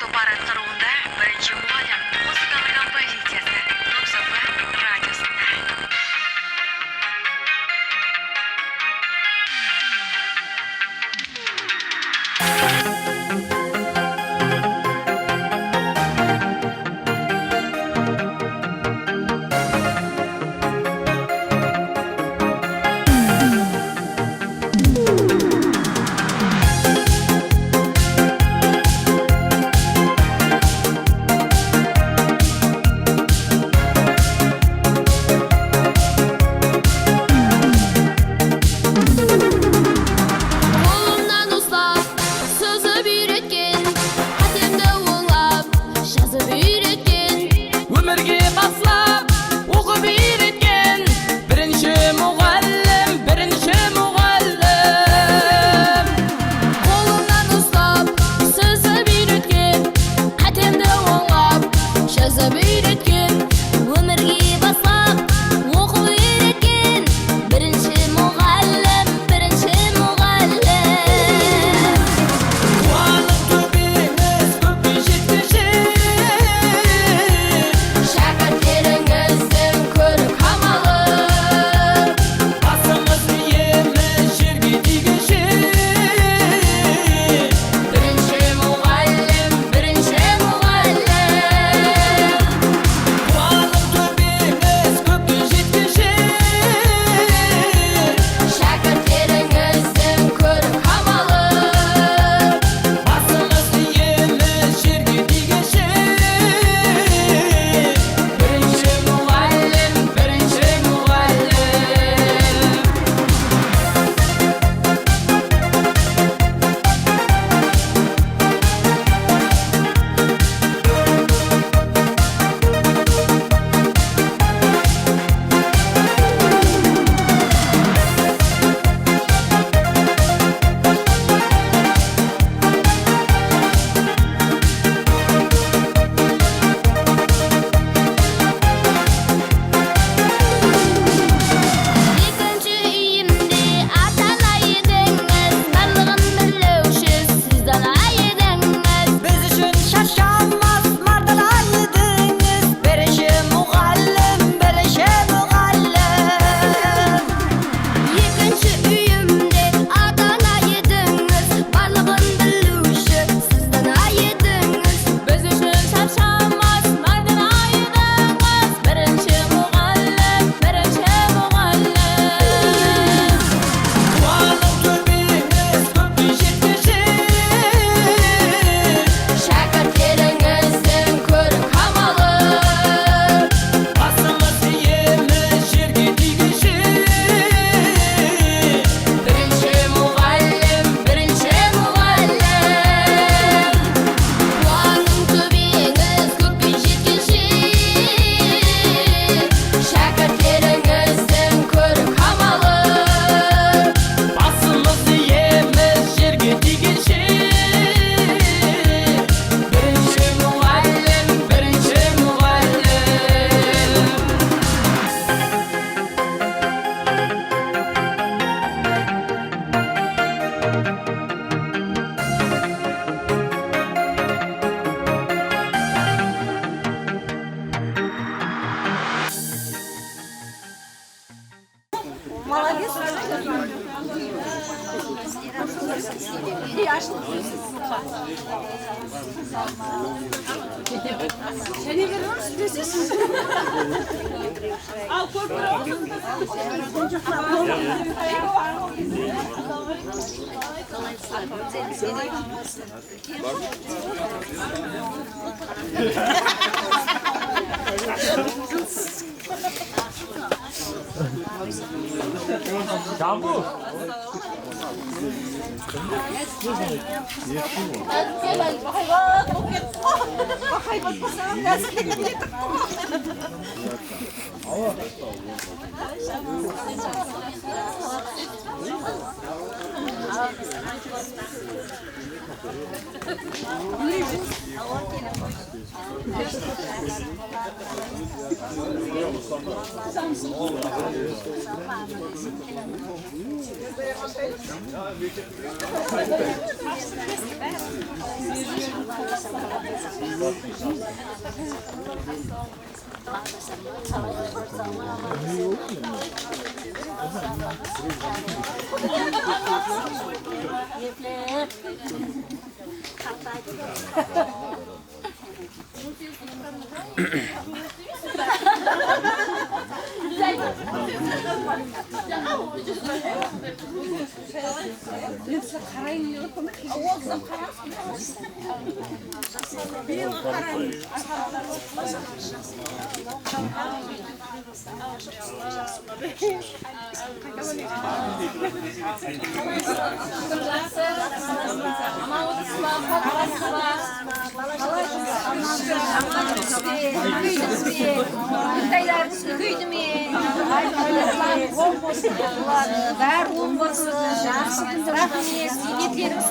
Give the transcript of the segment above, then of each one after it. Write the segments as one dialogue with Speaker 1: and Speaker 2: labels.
Speaker 1: To'paren qarovunda birinchi muallim musiqali kompozitsiyasi Nux FM radiosida.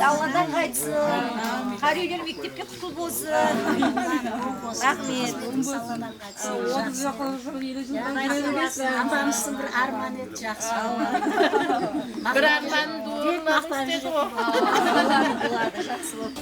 Speaker 2: Алладан қайтсын. Қар үйлер мектепке құтыл болсын. Рахмет. Атамыздың бір арман еді жақсы.
Speaker 3: Bir armanın doğruluğunu istedi o.
Speaker 2: Жақсы болды.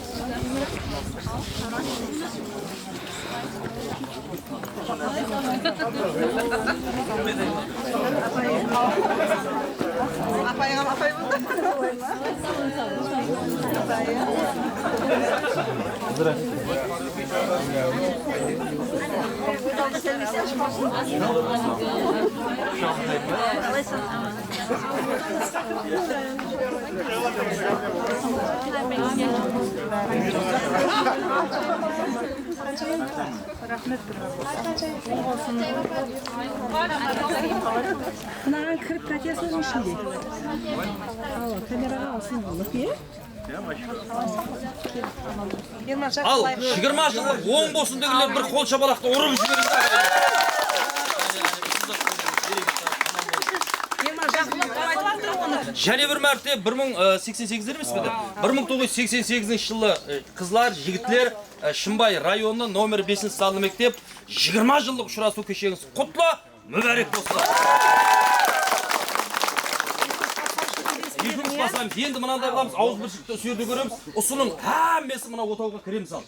Speaker 4: Kınağın kırık kaçıyorsun şimdi. Kamera alsın onu.
Speaker 5: Al 20 жылдық 10 болсын дегендер бір қол шапалақты ұрып жіберіңдер. Және бір мәрте 1088 емес пе? 1988 жылы қызлар, жігітлер Шымбай районы номер 5 салынды мектеп 20 жылдық ұшырасу кешеңіз құтлы мүбәрек болсын. Енді мынандай қыламыз, ауыз біршікті сүйерді көреміз, ұсының әммесі мына отауға кіреміз ал.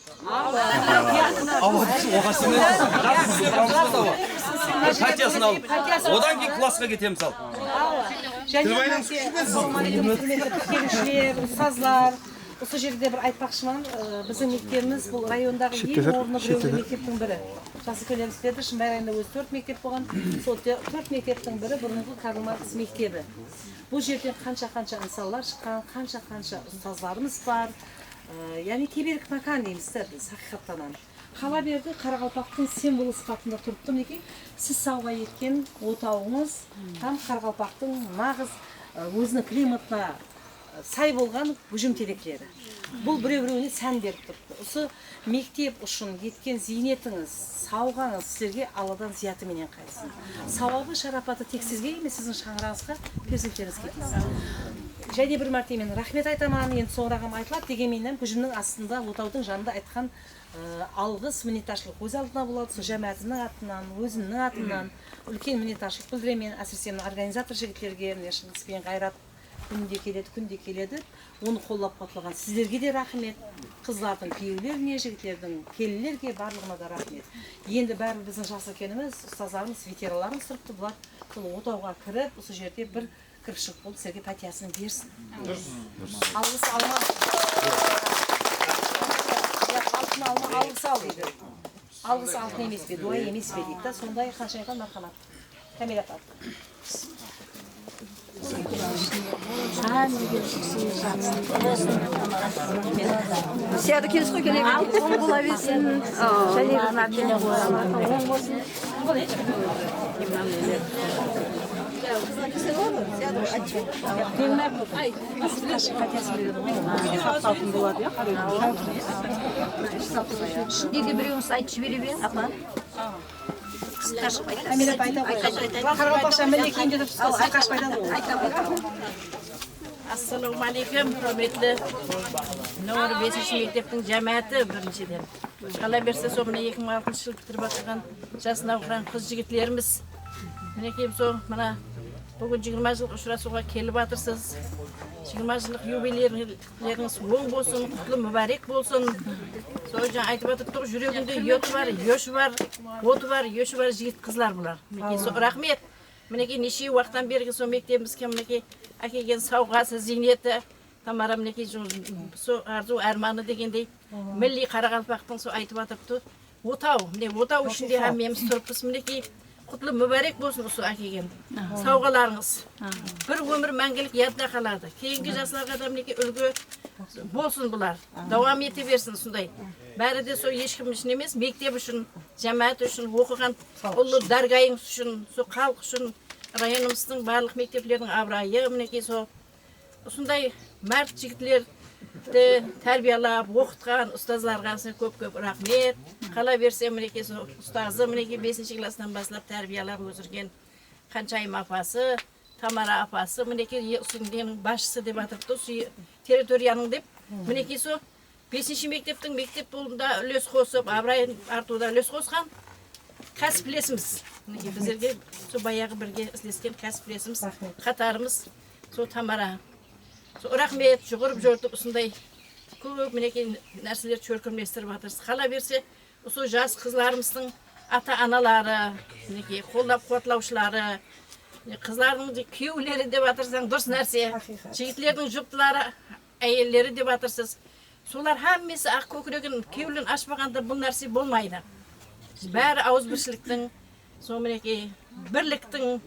Speaker 5: Пәтиясын алып, одан кейін классқа кетеміз ал.
Speaker 4: Сазлар. Осы жерде бір айтпақшыман, біздің мектебіміз бұл райондағы ең орны біреулі мектептің бірі. Жасы көлеміз берді, Шымбай районында өзі 4 мектеп болған. Сол 4 мектептің бірі бұрынғы Карл Маркс мектебі. Бұл жерден қанша-қанша ынсалар шыққан, қанша-қанша ұстазларымыз бар. Яғни кебелік макан дейміздер біз хақиқаттан. Қала берді Қарақалпақтың символы сипатында тұрыпты мінекей. Сіз сауға еткен отауыңыз там Қарақалпақтың нағыз өзінің климатына сай болған бұжым-телеклері. Бұл біреу-біреуіне сән беріп тұрыпты. Осы мектеп үшін еткен зейнетіңіз, сауғаңыз сіздерге Алладан зияты менен қайтсын. Сауабы, шарапаты тек сізге емес, сіздің шаңырағыңызға, перзенттеріңізге кетсін. Және бір мәрте мен рахмет айтаман, енді соңырағым айтылады дегенменен бұжымның астында, отаудың жанында айтқан алғыс, мінетташылық өз алдына болады. Сол жәмәтінің атынан, өзімнің атынан үлкен мінетташылық білдіремін, әсіресе организатор жігіттерге, шыңғыспен Қайрат күнде келеді. Оны қолдап қотылған сіздерге де рахмет. Қызлардың күйеулеріне, жігіттердің келілерге барлығына да рахмет. Енді бәрі біздің жас екеніміз, ұстаздарымыз, ветераларымыз тұрыпты. Бұлар сол отауға кіріп, осы жерде бір кіріп-шығып болып сіздерге пәтиясын берсін. Алғыс алма. Алтын алма, алғыс ал дейді. Алғыс алтын емес пе, дуа емес пе дейді. Сондай қаншайған мархамат. Кәмелет атты.
Speaker 2: Сияды келіс қой келе берді. Оң бола берсін. Және ғанатпен оң болсын. Неге біреуіңіз айтып жібере берің, апа?
Speaker 4: Кәмелет айта ғой. Қарақалпақша мінекейінде тұрсыз, қашып айтады ғой.
Speaker 3: Assalomu alaykum, hurmatli No'g'ri 5-maktabning jamoati birinchidan. Qolaversa, so'mni 2006-yil bitirib o'tgan jas navqiron qiz-yigitlarimiz. Meniki mana bugun 20 yil uchrashuvga kelib o'tirsiz. 20 yillik yubileyingiz o'ng bo'lsin, qutlu muborak bo'lsin. So'jan aytib o'tibdi, yuragimda yo'ti var, yoshi var, o'ti var, yoshi var yigit qizlar bular. Meniki rahmat. Meniki necha vaqtdan beri maktabimizga meniki akelgan sovg'asi, ziynati, Tamara meniki shu arzu armoni degandek milliy Qoraqalpoqning shu aytib o'tibdi. O'tov, mene o'tov shunday hammamiz turibmiz. Meniki qutlu muborak bo'lsin shu akelgan sovg'alaringiz. Bir umr mangilik yodda qoladi. Keyingi yoshlarga ham meniki ulgu bo'lsin bular. Davom etaversin shunday. Bəride so hech kim uchun emas, maktab uchun, jamoat uchun, o'qigan ulug' dargoyingiz uchun, so xalq uchun, rayonimizning barliq maktablarining avroyi, meniki so shunday mard yigitlarni tarbiyalab, o'qitgan ustozlarga ko'p-ko'p rahmat. Qolaversa, meniki so ustozim meniki 5-klassdan boshlab tarbiyalab o'sirgan Qanchayim apasi, Tamara apasi, meniki usulning boshchisi deb atiribdi, territoriyaning deb, meniki so 5-maktabning maktab bo'lunda үлес qo'sib, Abrayn Artuda үлес qo'sgan kasblesimiz. Bizlarga shu bayag'i birga izlesgan kasblesimiz, qatarimiz shu Tamara. Shu rahmat, jug'urib jo'rtib shunday ko'p meniki narsalar cho'rkimlashtirib o'tirsiz. Qolaversa, shu yosh qizlarimizning ota-onalari, meniki qo'llab-quvvatlovchilari, qizlarning kuyovlari deb o'tirsang, durust narsa, yigitlarning juftlari, ayellari deb o'tirsiz. Solar hammasi aq ko'kragin kevlin açmaganda bu narsa bo'lmaydi. Bari avzbirchilikning, so'meneki birlikning,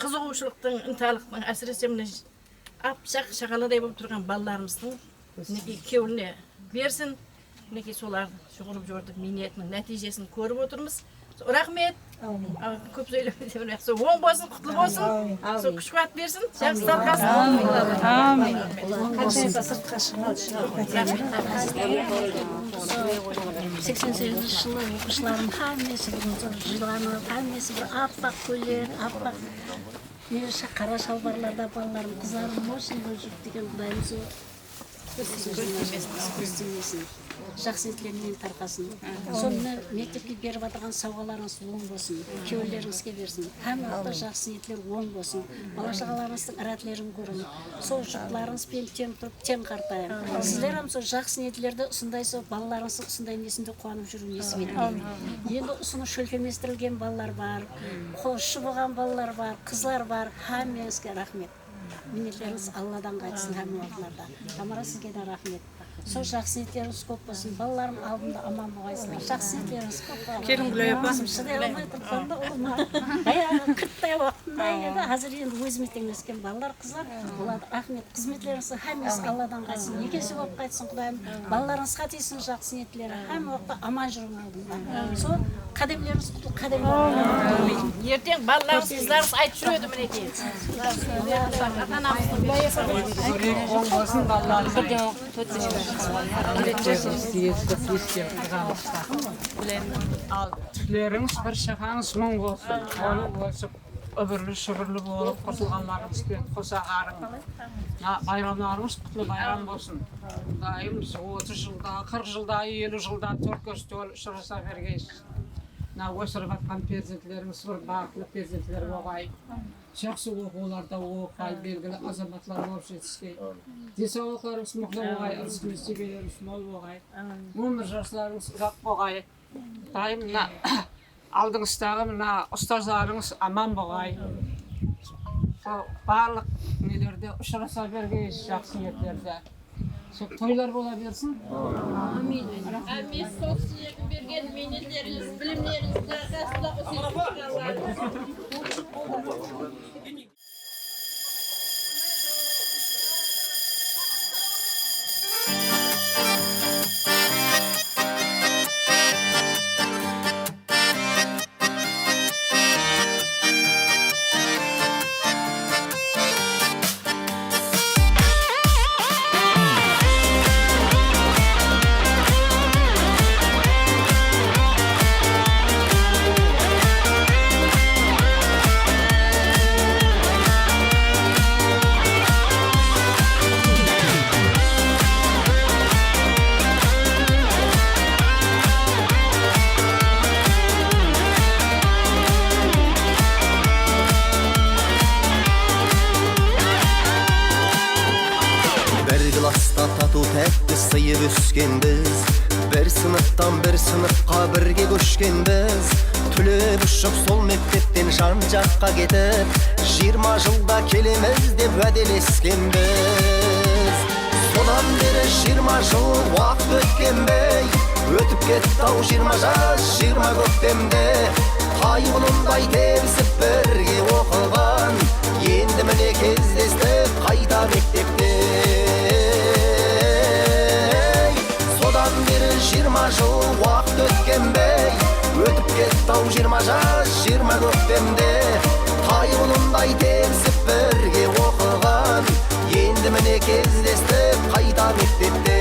Speaker 3: qiziquvchilikning, intaliqning asrasi meni apchaq shag'aladay bo'lib turgan balalarimizning neki kevlini bersin. Neki solar shug'ulib jo'rdik niyatning natijasini ko'rib o'tirmiz. Rahmat. Ko'p so'ylayman. O'ng bo'lsin, qutlu bo'lsin. Kuch-quvvat bersin. Yaxshi talqasin. Amin.
Speaker 6: 88 жылы оқушыларым hammasi жыланып, hammasi bir appak ko'ylek, appak неше қара шалбарларда балаларым, қыздарым очень жүріп деген Құдайым жақсы етлерінен тарқасын. Сонына мектепке беріп атырған сауғаларыңыз оң болсын, кеуілеріңізге берсін. Әм уақытта жақсы етлер оң болсын. Бала-шағаларыңыздың әратлерін көрін. Сол жұқтыларыңызбен тем тұрып, тем қартайын. Сіздер әм сол жақсы етлерді ұсындай сол балаларыңыздың ұсындай несінде қуанып жүру несі бетпен. Енді ұсыны шөлкеместірілген балалар бар, қошы болған балалар бар, қызлар бар. Әмеңізге рахмет. Минетлеріңіз Алладан қайтсын әмі уақытларда. Тамара сізге де рахмет. Сол жақсы ниеттеріңіз көп болсын. Балаларым алдында аман болғайсыңдар. Жақсы ниеттеріңіз көп болсын.
Speaker 3: Керім Гүлай апа.
Speaker 6: Шыдай алмай тұрғанда олма. Аяғы кірттай уақытында еді. Қазір енді өзіме теңескен балалар, қызлар. Олады рахмет. Қызметлеріңіз әмеңіз Алладан қайтсын. Екесі болып қайтсын Құдайым. Балаларыңызға тейсін жақсы ниеттері. Әмі уақытта аман жүрген алдында. Сол қадемлеріңіз құтыл қадемлеріңіз.
Speaker 3: Ертең балаларыңыз, қыздарыңыз айтып жүреді мінекей.
Speaker 7: Түрлеріңіз бір шақаңыз мұң болсын. Оны өсіп, үбірлі-шүбірлі болып, қосылғанларыңызбен қоса арың. Байрамларыңыз құтлы байрам болсын. Дайым 30 жылда, 40 жылда, 50 жылда төркөстөл ұшыраса бергейсіз. Өсіріп атқан перзентлеріңіз бір бақылы перзентлер болғай. Жақсы оқуларда оқай, белгілі азаматлар болып жетіскей. Денсаулықтарыңыз мықты болғай, ырыс-местебелеріңіз мол болғай. Өмір жастарыңыз ұзақ болғай. Дайым алдыңыздағы ұстаздарыңыз аман болғай. Барлық нелерде ұшыраса бергейсіз жақсы ниеттерде. Toylar bola versin.
Speaker 6: Amin.
Speaker 3: Amin. Çok sizin bergen minetleriniz, bilimleriniz arkasında o
Speaker 8: сыйып өскенбіз, бір сыныптан бір сыныпқа бірге көшкенбіз. Түлеп ұшып сол мектептен жан жаққа кетіп, 20 жылда келеміз деп уәделескенбіз. Содан бері 20 жыл уақыт өткенбей, өтіп кетті-ау 20 жас 20 көктемде. Қайғылындай тебісіп бірге оқыған, енді міне кездестік қайта мектепте. Содан бері 20 жыл уақыт өткенбей, өтіп кетті-ау 20 жас 20 көктемде. Қайғылындай тебісіп бірге оқыған, енді міне кездестік қайта мектепте.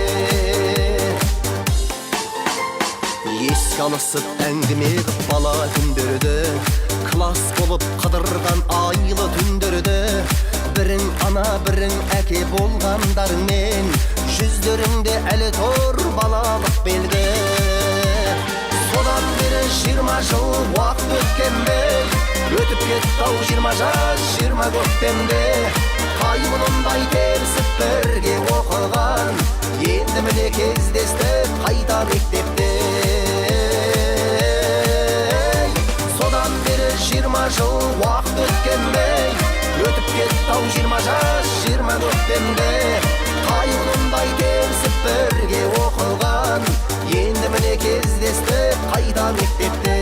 Speaker 8: Еске алысып әңгіме қып бала күндерді, класс болып қыдырған айлы түндерді. Бірің ана бірің әке болғандарыңмен, жүздеріңде әлі тұр балалық белгі. Содан бері 20 жыл уақыт өткенбей, өтіп кетті-ау 20 жас 20 көктемде. Қайғылындай тебісіп бірге оқыған, енді міне кездестік қайта мектепте. Содан бері 20 жыл уақыт өткенбей, өтіп кетті-ау 20 жас 20 көктемде. Қайғылындай тебісіп бірге оқыған, енді міне кездестік қайта мектепте.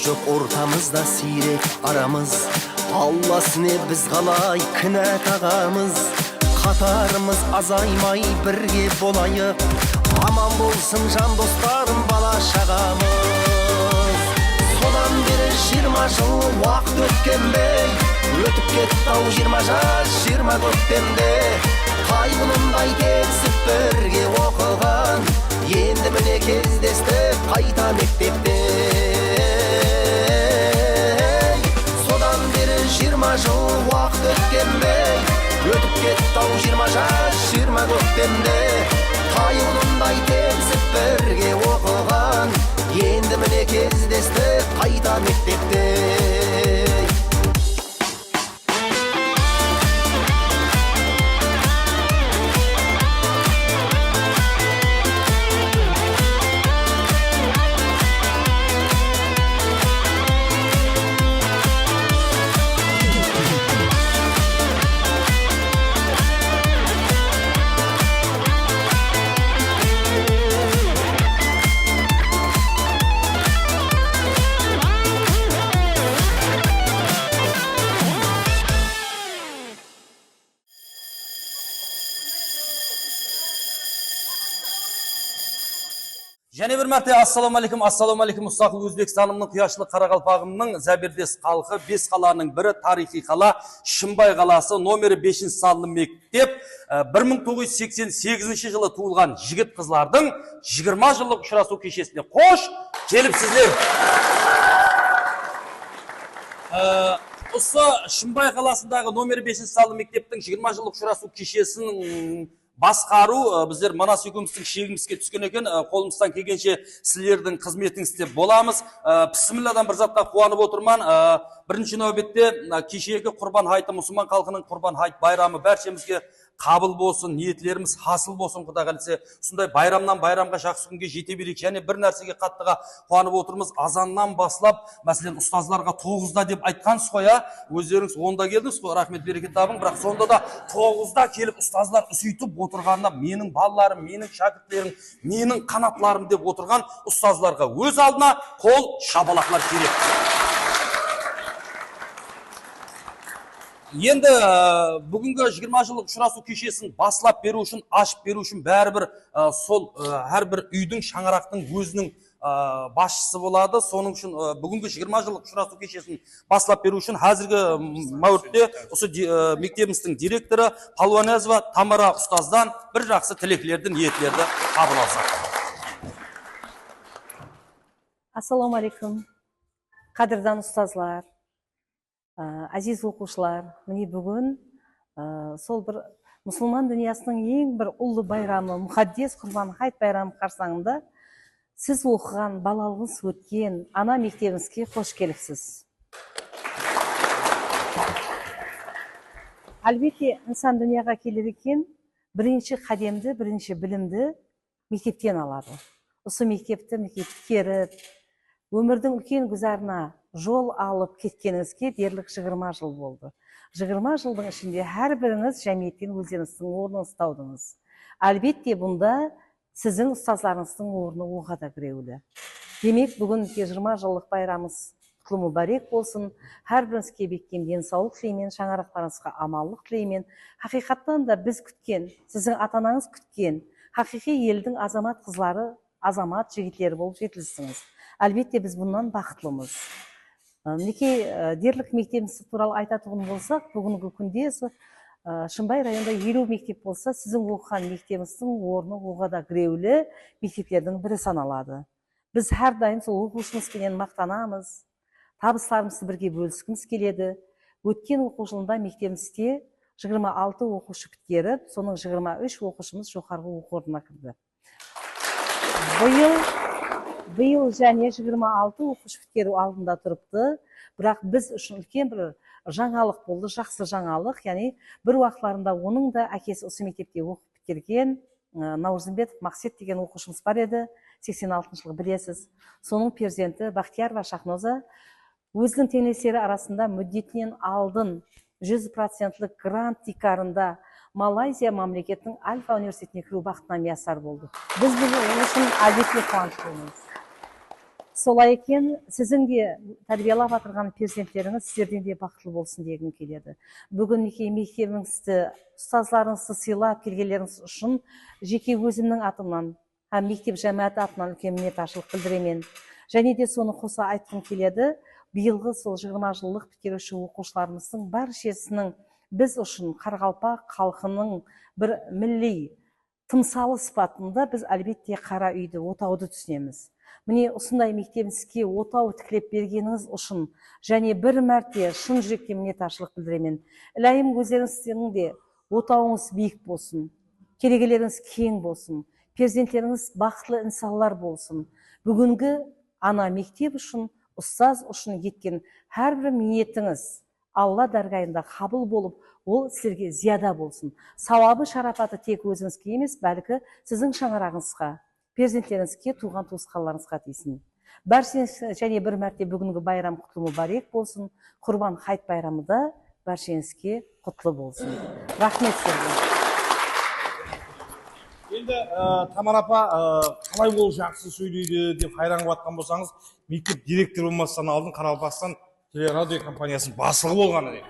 Speaker 8: Жоқ ортамызда сирек арамыз, Алласыне біз қалай кінә тағамыз. Қатарымыз азаймай бірге болайық, аман болсын жан достарым бала шағамыз. Содан бері 20 жыл уақыт өткенбей, өтіп кетті-ау 20 жас 20 көктемде. Қайғылындай тебісіп бірге оқыған, енді міне кездестік қайта мектепте. 20 жыл уақыт өткенбей, өтіп кетті-ау 20 жас 20 көктемде. Қайғылындай тебісіп бірге оқыған, енді міне кездестік қайта мектепте.
Speaker 5: Және бір мәрте ассаламу алейкум Мұстақыл Өзбекстанымның құяшлы Қарақалпағымның зәбердес қалқы 5 қаланың бірі тарихи қала Шымбай қаласы номері 5 салынды мектеп 1988 жылы туылған жігіт қызлардың 20 жылдық ұшырасу кешесіне қош келіпсіздер. Осы Шымбай қаласындағы номері 5 салынды мектептің 20 жылдық ұшырасу кешесінің басқару біздер Манас екеуміздің шегімізге түскен екен. Қолымыздан келгенше сіздердің қызметіңізде боламыз. Бісмілладан бір затта қуанып отырман. Бірінші нәубетте кешегі құрбан айты мұсылман халқының құрбан айт байрамы бәршемізге қабыл болсын, ниетлеріміз хасыл болсын. Құда қаласа сондай байрамнан байрамға жақсы күнге жете берейік. Және бір нәрсеге қаттыға қуанып отырмыз. Азаннан баслап, мәселен ұстазларға 9-да деп айтқансыз ғой, өздеріңіз 10-да келдіңіз ғой, рахмет береке табың. Бірақ сонда да 9-да келіп ұстазлар үсейтіп отырғанына менің балаларым, менің шәкірттерім, менің қанатларым деп отырған ұстазларға өз алдына қол шабалақлар керек. Енді бүгінгі 20 жылдық ұшырасу кешесін баслап беру үшін, ашып беру үшін бәрібір сол әрбір үйдің, шаңырақтың өзінің басшысы болады. Соның үшін бүгінгі 20 жылдық ұшырасу кешесін бастап беру үшін қазіргі мәуіртте осы мектебіміздің директоры Палуанязова Тамара ұстаздан бір жақсы тілектерді, ниеттерді қабыл алсақ.
Speaker 4: Ассаламу алейкум. Қадірдан ұстазлар, әзиз оқушылар, міне бүгін сол бір мұсылман дүниясының ең бір ұлы байрамы, мұқаддес Құрбан хайт байрамы қарсаңында сіз оқыған, балалығыңыз өткен ана мектебіңізге қош келіпсіз. Әлбетте, инсан дүнияға келер екен, бірінші қадемді, бірінші білімді мектептен алады. Осы мектепті мектепкеріп, өмірдің үлкен гүзарына жол алып кеткеніңізге дерлік 20 жыл болды. 20 жылдың ішінде әр біріңіз жәмиеттен өздеріңіздің орнын ұстаудыңыз. Әлбетте, бұнда сіздің ұстазларыңыздың орны оға да біреулі. Демек, бүгін 20 жылдық байрамымыз құтлы мүбәрек болсын. Әр біріңізге беккен денсаулық тілеймін, шаңырақтарыңызға аманлық тілеймін. Хақиқаттан да біз күткен, сіздің ата-анаңыз күткен, хақиқи елдің азамат қызлары, азамат жігітлері болып жетілсіңіз. Әлбетте, біз бұннан бақытлымыз. Мінекей дерлік мектебіміз туралы айтатұғын болсақ, бүгінгі күнде Шымбай районында 50 мектеп болса, сіздің оқыған мектебіңіздің орны оға да біреулі мектептердің бірі саналады. Біз әрдайым сол оқушымызбенен мақтанамыз, табыстарымызды бірге бөліскіміз келеді. Өткен оқу жылында мектебімізде 26 оқушы біткеріп, соның 23 оқушымыз жоғарғы оқу орнына кірді. Биыл және 26 оқушы біткеру алдында тұрыпты, бірақ біз үшін үлкен бір жаңалық болды, жақсы жаңалық. Яғни бір уақытларында оның да әкесі осы мектепте оқып біткерген Наурызымбетов Мақсет деген оқушымыз бар еді, 86 жылғы білесіз. Соның перзенті Бақтиярова Шахноза өзінің теңдестері арасында мүддетінен алдын 100%-лік грант тикарында Малайзия мемлекетінің Альфа университетіне кіру бақытына миясар болды. Біз бұл үшін әлбетте қуаныштымыз. Солай екен, сіздің де тәрбиелеп отырған перзенттеріңіз сіздерден де бақытлы болсын дегім келеді. Бүгін мектебіңізді, ұстазларыңызды сыйлап келгендеріңіз үшін жеке өзімнің атымнан, мектеп жәмәті атынан үлкен миннеташылық білдіремін. Және де соны қоса айтқым келеді. Биылғы сол 20 жылдық біткеруші оқушыларымыздың баршасының біз үшін Қарақалпақ халқының бір милли тымсалы сипатында біз әлбетте қара үйді, отауды түсінеміз. Міне осындай мектебімізге отау тікілеп бергеніңіз үшін және бір мәрте шын жүректен миннеташылық білдіремін. Ілайым өздеріңіздің де отауыңыз биік болсын, керегелеріңіз кең болсын, перзенттеріңіз бақытлы инсанлар болсын. Бүгінгі ана мектеп үшін, ұстаз үшін кеткен әрбір ниетіңіз Алла дәргайында қабыл болып, ол сіздерге зияда болсын. Сауабы шарапаты тек өзіңізге емес, бәлкі сіздің шаңырағыңызға, перзенттеріңізге, туған туысқандарыңызға тисін. Баршаңыз және бір мәрте бүгінгі байрам құтлы мүбәрек болсын. Құрбан хайт байрамы да баршаңызге құтлы болсын. Рахмет сізге.
Speaker 9: Енді Тамара апа қалай ол жақсы сөйлейді деп хайран қылып болсаңыз, мектеп директор болмастан алдын Қарақалпақстан телерадио компаниясының басшылығы болғаны дейді.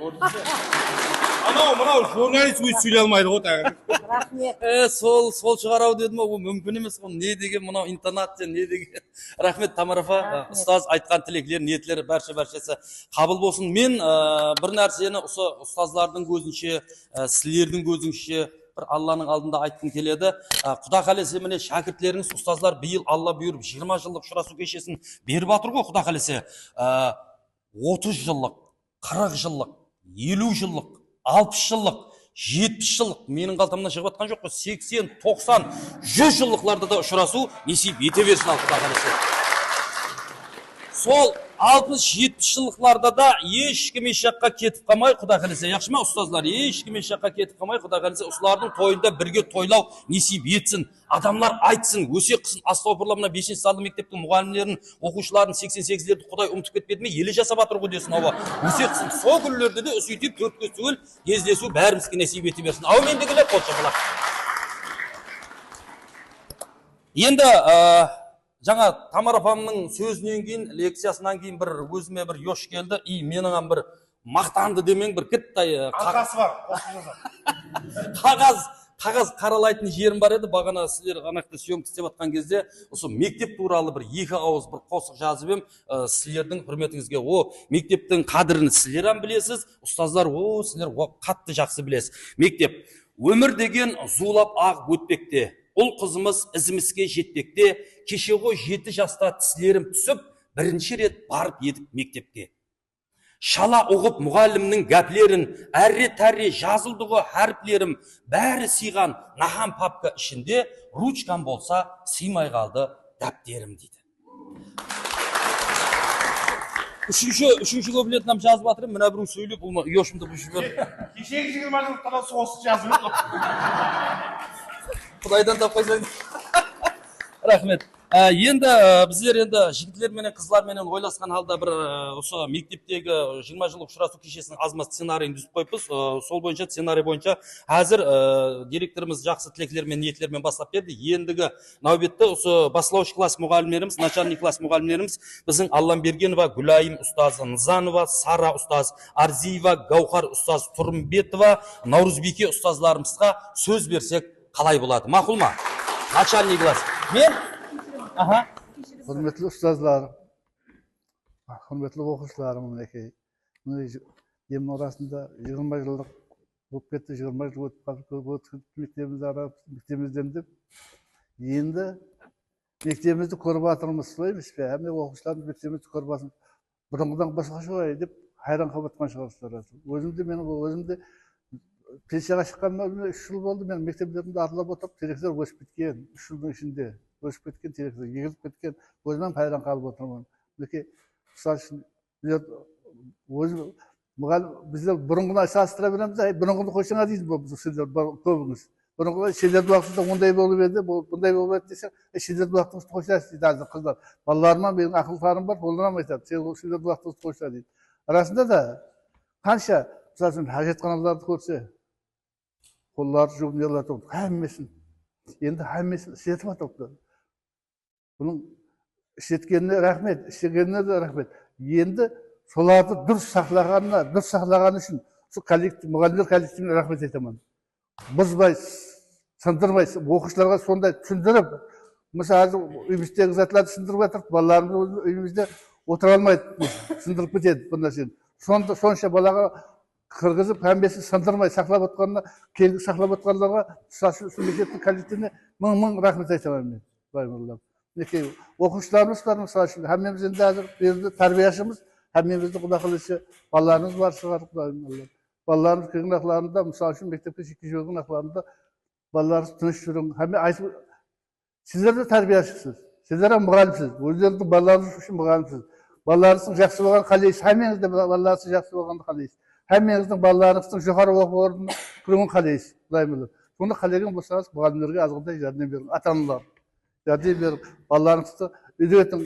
Speaker 9: Мынау журналист өзі сөйлей алмайды ғой тағы.
Speaker 4: Рахмет.
Speaker 5: Сол шығарау дедім, ол мүмкін емес. Не деген мынау интонация, не деген. Рахмет Тамара апа, ұстаз айтқан тілектер, ниеттері баршасы қабыл болсын. Мен бір нәрсені осы ұстазлардың көзінше, сіздердің көзінше бір Алланың алдында айтқым келеді. Құда қаласа міне шәкіртлеріңіз, ұстазлар биыл Алла бұйырып 20 жылдық ұшырасу кешесін беріп жатыр ғой. Құда қаласа 30 жылдық, 40 жылдық, 50 жылдық, 60 жылдық, 70 жылдық менің қалтамнан шығып жатқан жоқ қой. 80, 90, 100 жылдықларда да ұшырасу несіп ете берсін Құда қаласа. Сол 60-70 жылдықларда да ешкім еш жаққа кетіп қалмай, Құда қаласа, яқшы ма ұстазлар, ешкім еш жаққа кетіп қалмай, Құда қаласа, осылардың тойында бірге тойлау несіп етсін, адамдар айтсын, өсек қысын. Астауфырла, мына 5-ші сынып мектептің мұғалімдерін, оқушыларын 88-лерді Құдай ұмытып кетпеді ме, елі жасап жатыр ғой десін, ауа. Өсек қысын, сол күндерде де өсейтіп төртке түгел кездесу бәрімізге несіп ете берсін. Әумин дегілер, қол шапалақ. Енді жаңа Тамара апамның сөзінен кейін, лекциясынан кейін бір өзіме бір еш келді. Менің бір мақтанды демең бір кіттай
Speaker 9: қағазы бар.
Speaker 5: қағаз қаралайтын жерім бар еді, бағана сіздер анақта съемка істеп жатқан кезде осы мектеп туралы бір екі ауыз бір қосық жазып ем, сіздердің құрметіңізге. О, мектептің қадірін сіздер білесіз, ұстаздар, сіздер қатты жақсы білесіз. Мектеп өмір деген зулап ағып өтпекте, ұл қызымыз ізімізге жетпекте, кеше ғой 7 жаста тісілерім түсіп, бірінші рет барып едік мектепке. Шала ұғып мұғалімнің гәплерін, әрре-тәрре жазылдығы әріплерім, бәрі сыйған нахам папка ішінде, ручкам болса сыймай қалды дәптерім дейді. Үшінші көпілетінам жазып атырым, мына бірің сөйлеп, бұл ешімді бұл жібер.
Speaker 9: Кешегі 20 жылдықтан соғысы жазып еді.
Speaker 5: Құдайдан тапқайсың. Рахмет. Енді біздер енді жігітлер менен қызлар менен ойласқан халда бір осы мектептегі 20 жылдық ұшырасу кешесінің азма сценарийін түзіп қойыппыз. Сол бойынша сценарий бойынша қазір директорымыз жақсы тілеклермен ниетлермен бастап берді. Ендігі нәубетті осы бастауыш класс мұғалімдеріміз, начальник класс мұғалімдеріміз біздің Алламбергенова, Гүлайым ұстазы, Нызанова, Сара ұстаз, Арзиева, Гаухар ұстаз, Тұрымбетова, Наурызбике ұстазларымызға сөз берсек қалай болады? Мақұл ма? Начальник класс. Мен
Speaker 10: Hürmetli ustazlar, hürmetli оқушыларым, мінекей. Емін орасында 20 жылдық болып кетті, 20 жыл өтіп мектебімізден деп. Енді мектебімізді көріп жатырмыз, солай емес пе? Әмде оқушыларымыз мектебімізді көріп жатырмыз. Бұрынғыдан басқаша ғой деп хайран қалып жатқан шығарсыздар. Өзімде пенсияға шыққаныма 3 жыл болды, мен мектептерімді аралап отырып, теректер өсіп кеткен, 3 жылдың ішінде. Өсіп кеткен теректер, егіліп кеткен, өзімнен хайран қалып отырмын. Мінекей, мысалы үшін, біздер бұрынғыны салыстыра береміз, бұрынғыны қойсаңа дейсіз, сіздер көбіңіз. Бұрынғыда шелерді уақытында ондай болып еді, бұндай болып еді десең, шелерді уақытыңызды қойсаңыз дейді азыр қыздар. Балаларыма менің ақыл-тарым бар, оларам айтады, шелерді уақытыңызды қойса дейді. Арасында да қанша, мысалы үшін, хажетханаларды көрсе, қоллары жуып нелер тұрды, әммесін. Енді әммесін істетіп атыпты. Бұның істеткеніне рахмет, істегеніне де рахмет. Енді соларды дұрыс сақлаған үшін мұғалімдер коллективіне рахмет айтамын. Бұзбай, сындырмай, оқушыларға сондай түсіндіріп, мысалы үйіміздегі затларды түсіндіріп жатыр, балаларымыз үйімізде отыра алмайды, сындырып кетеді бұл нәрсені. Сонша балаға қырғызып, әмбесін сындырмай сақлап отқанына, келгі сақлап отқанларға мектептің коллективіне мың рахмет айтамын мен. Оқушыларымыз бар, мысалы үшін, әммеміз енді әзір тәрбияшымыз, әммемізді құда қылышы, балаларымыз бар шығар, балаларымыз келген ақыларында, мысалы үшін, мектепке жеке жүрген ақыларында, балаларымыз тыныш жүрін. Сіздер де тәрбияшысыз, сіздер де мұғалімсіз, өздеріңіздің балаларыңыз үшін мұғалімсіз. Балаларыңыздың жақсы болған қалайсыз, әммеңіз де балаларыңыздың жақсы болғанды қалайсыз. Әммеңіздің балаларыңыздың жоғары оқу орнына кіруін қалайсыз. Соны қалеген болсаңыз, мұғалімдерге азғандай жәрдем берің, ата-аналар. Жәрдем берің, балаларыңызды үйретің,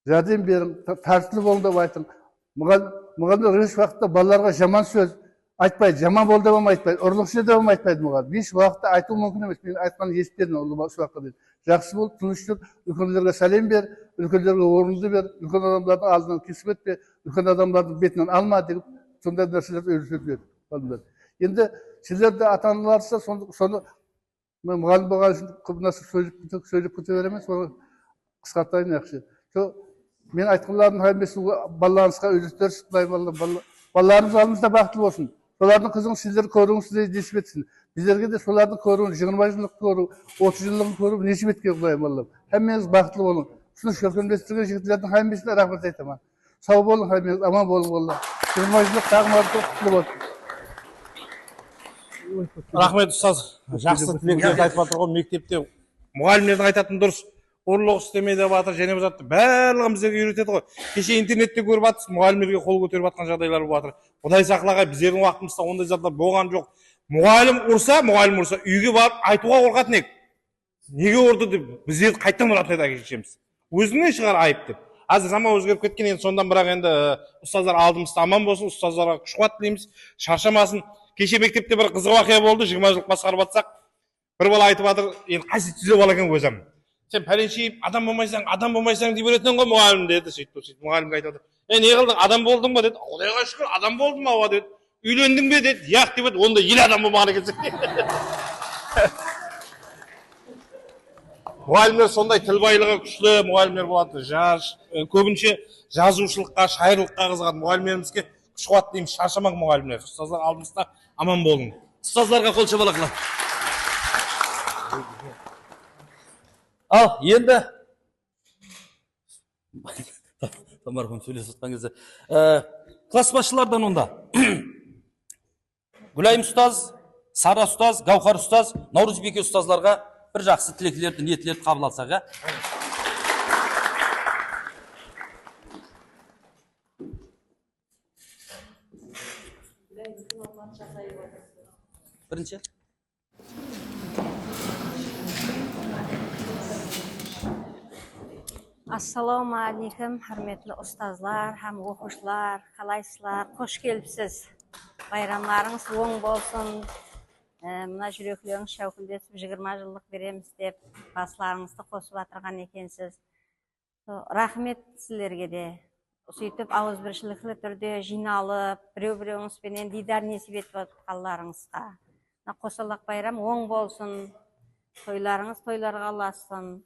Speaker 10: жәрдем берің, тәртіпті болың деп айтың. Мұғалімдер еш уақытта балаларға жаман сөз айтпайды, жаман бол деп айтпайды, ұрлықшы деп айтпайды мұғалім. Еш уақытта айту мүмкін емес, мен айтқанын естідім осы уақытта. Жақсы бол, тыныш жүр, үлкендерге сәлем бер, үлкендерге орынды бер, үлкен адамдардың алдынан кесіп өтпе, үлкен адамдардың бетінен алма деп сондай нәрселерді үйретеді. Енді сіздер де ата-аналарса соны мен мұғалім болған үшін көп нәрсе сөйлеп кете беремін, соны қысқартайын яқшы. Мен айтқанлардың әмбесін балаларыңызға үйретерсіз, балаларыңыз алдыңызда бақытты болсын. Солардың қызығын сіздер көруіңіз сіздер несіп етсін. Біздерге де солардың көруін, 20 жылдық көру, 30 жылдығын көру несіп еткен құдайым Аллам. Әммеңіз бақытты болың. Шыны шөкендестірген жігітлердің әмбесіне рахмет айтамын. Сау болың, әммеңіз аман болың Аллам. 20 жылдық тағым арты құтылы болсын.
Speaker 9: Рахмет ұстаз, жақсы тілектерді айтып жатыр ғой, мектепте мұғалімдердің айтатын дұрыс, ұрлық істеме деп жатыр, және бұл затты барлығын біздерге үйретеді ғой. Кеше интернетте көріп жатырсыз, мұғалімдерге қол көтеріп жатқан жағдайлар болып жатыр. Құдай сақлағай, біздердің уақытымызда ондай заттар болған жоқ. Мұғалім ұрса, үйге барып айтуға қорқатын ек. Неге ұрды деп біздер қайттан ұратын еді әке-шешеміз. Өзіне шығар айып деп. Қазір заман өзгеріп кеткен, енді сондан бірақ енді ұстаздар алдымызда аман болсын, ұстаздарға күш-қуат тілейміз, шаршамасын. Кеше мектепте бір қызық оқиға болды, 20 жыл басқарып жатсақ, бір бала айтып жатыр, енді қайсы түзеп бала екен өзім. Сен пәленше адам болмайсаң деп беретін ғой мұғалім деді, сөйтіп мұғалімге айтып жатыр. Не қылдың, адам болдың ба деді. Құдайға шүкір, адам болдым ау деді. Үйлендің бе деді. Яқ деп еді, онда ел адам болмаған екенсің. Мұғалімдер сондай тіл байлығы күшті мұғалімдер болады. Көбінше жазушылыққа, шайырлыққа қызығады. Мұғалімдерімізге күш қуат дейміз, шаршамақ мұғалімдер. Ұстаздар алдымызда аман болың.
Speaker 5: Ұстаздарға қол шапалақлар. Ал, енді марқұм сөйлесіп жатқан кезде класс басшылардан онда Гүлайым ұстаз, Сара ұстаз, Гаухар ұстаз, Наурызбеке ұстазларға бір жақсы тілектерді, ниеттерді қабыл алсақ, ә? Бірінші.
Speaker 2: Ассаламу алейкум, құрметті ұстазлар, һәм оқушылар, қалайсыздар, қош келіпсіз. Байрамларыңыз оң болсын. Мына жүректеріңіз шәукілдесіп 20 жылдық береміз деп басыларыңызды қосып отырған екенсіз. Рахмет сіздерге де. Сөйтіп ауызбіршілікті түрде жиналып, біреу-біреуіңізбенен дидар несіп етіп отқандарыңызға. Қосалақ байрам оң болсын. Тойларыңыз тойларға ұлассын.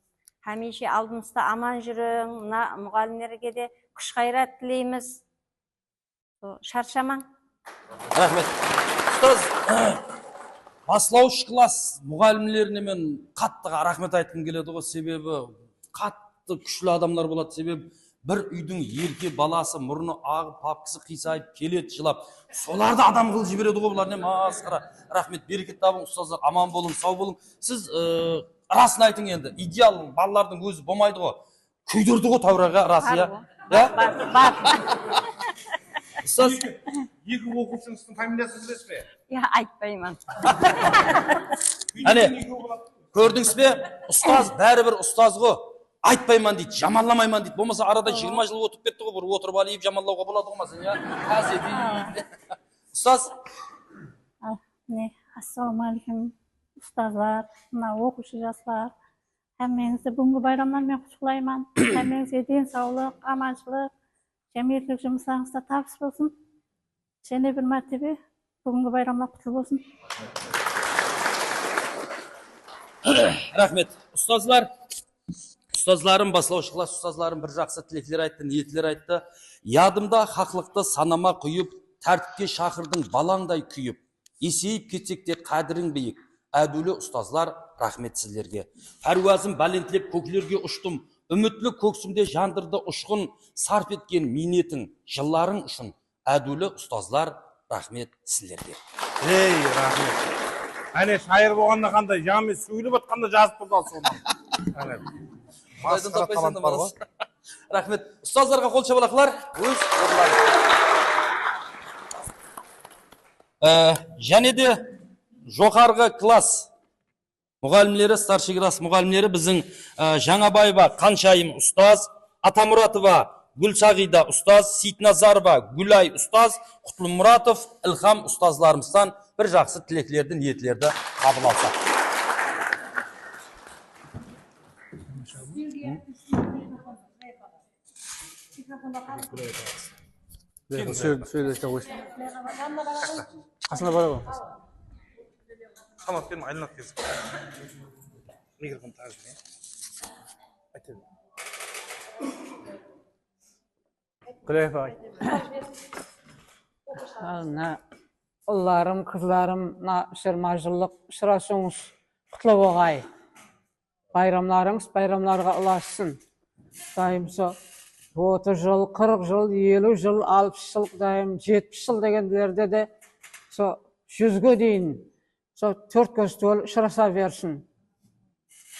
Speaker 2: Хәмеше алдымызда аман жүрің. Мына мұғалімдерге де күш қайрат тілейміз. Шаршамаң.
Speaker 5: Рахмет. Ұстаз, Баслауыш класс мұғалімлеріне мен қатты рахмет айтқым келеді ғой, себебі қатты күшлі адамдар болады, себебі бір үйдің ерке баласы мұрны ағып, папкасы қисайып келеді, жылап. Соларды адам қылып жібереді ғой, бұлар не масқара. Рахмет, берекет табың, ұстаздар, аман болың, сау болың. Сіз расын айтың енді, идеал балалардың өзі болмайды ғой. Күйдірді ғой Тәураға расы, я? Ұстаз,
Speaker 9: екі оқушыңыздың фамилиясын білесіз бе?
Speaker 2: Я айтпаймын.
Speaker 5: Әне, көрдіңіз бе? Ұстаз, бәрібір ұстаз ғой. Айтпайман дейді, жаманламайман дейді. Болмаса арада 20 жыл өтіп кетті ғой, бір отырып алып жаманлауға болады ғой, я? Ұстаз?
Speaker 11: Ассаламу алейкум, ұстазлар, мына оқушы жастар. Әммеңізді бүгінгі байрамдармен құттықтаймын. Әммеңізге денсаулық, аманшылық, жәмиеттік жұмыстарыңызда табыс болсын. Және бір мәртебе бүгінгі байрамдар құтты болсын.
Speaker 5: Рахмет. Ұстазларым, баслаушы класс ұстазларым бір жақсы тілектер айтты, ниетлер айтты. Ядымда хақлықты санама құйып, тәртіпке шақырдың балаңдай күйіп. Есейіп кетсек те қадірің биік. Әдулі ұстазлар, рахмет сіздерге. Пәруазым бәлентілеп көкілерге ұштым. Үмітлі көксімде жандырды ұшқын, сарп еткен минетің, жылларың үшін. Әдулі ұстазлар, рахмет сіздерге.
Speaker 9: Ей, рахмет. Әне шайыр болғанда қандай, жаме сөйлеп атқанда жазып тұрды соны. Масқара талант бар ғой.
Speaker 5: Рахмет. Ұстаздарға қол шапалақлар. Және де жоғарғы класс мұғалімлері, старший класс мұғалімлері біздің Жаңабаева Қаншайым ұстаз, Атамұратова Гүлсағида ұстаз, Сейтназарова Гүлай ұстаз, Құтлымұратов Илхам ұстазларымыздан бір жақсы тілеклерді, ниетлерді қабыл алсақ.
Speaker 10: Қасына бара ғой.
Speaker 9: Қанат берім айланат кезіп. Микрофон тағып. Айтып.
Speaker 10: Күләйіп ай.
Speaker 7: Ұлларым, қызларым, 20 жылдық ұшырасуыңыз құтлы болғай. Байрамларыңыз байрамларға ұлассын. Дайым со 30 жыл, 40 жыл, 50 жыл, 60 жыл, дайым 70 жыл дегендерде де со 100-ге дейін со 4 көз төл ұшыраса берсін.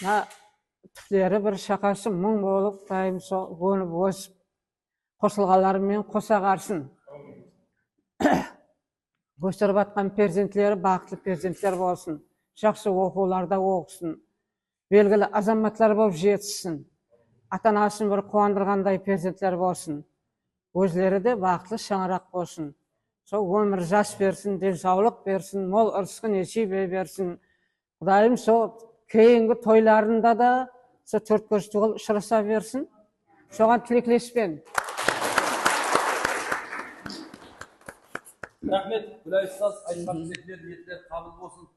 Speaker 7: Түптері бір шақасы мұң болып, дайым со өніп өсіп, қосылғаларымен қоса қарсын. Өсіріп атқан перзентлері бақытlı перзентлер болсын. Жақсы оқуларда оқысын. Белгілі азаматтар болып жетсін. Ата-анасын бір қуандырғандай перзентлер болсын. Өзлері де бақытlı шаңырақ болсын. Сол өмір жас берсін, денсаулық берсін, мол ырысқы несібе берсін. Құдайым сол кейінгі тойларында да сол 4 көз тұғыл ұшыраса берсін. Соған тілеклеспен.
Speaker 5: Рахмет, Гүлай ұстаз, айтқан тілектер, ниеттер қабыл болсын.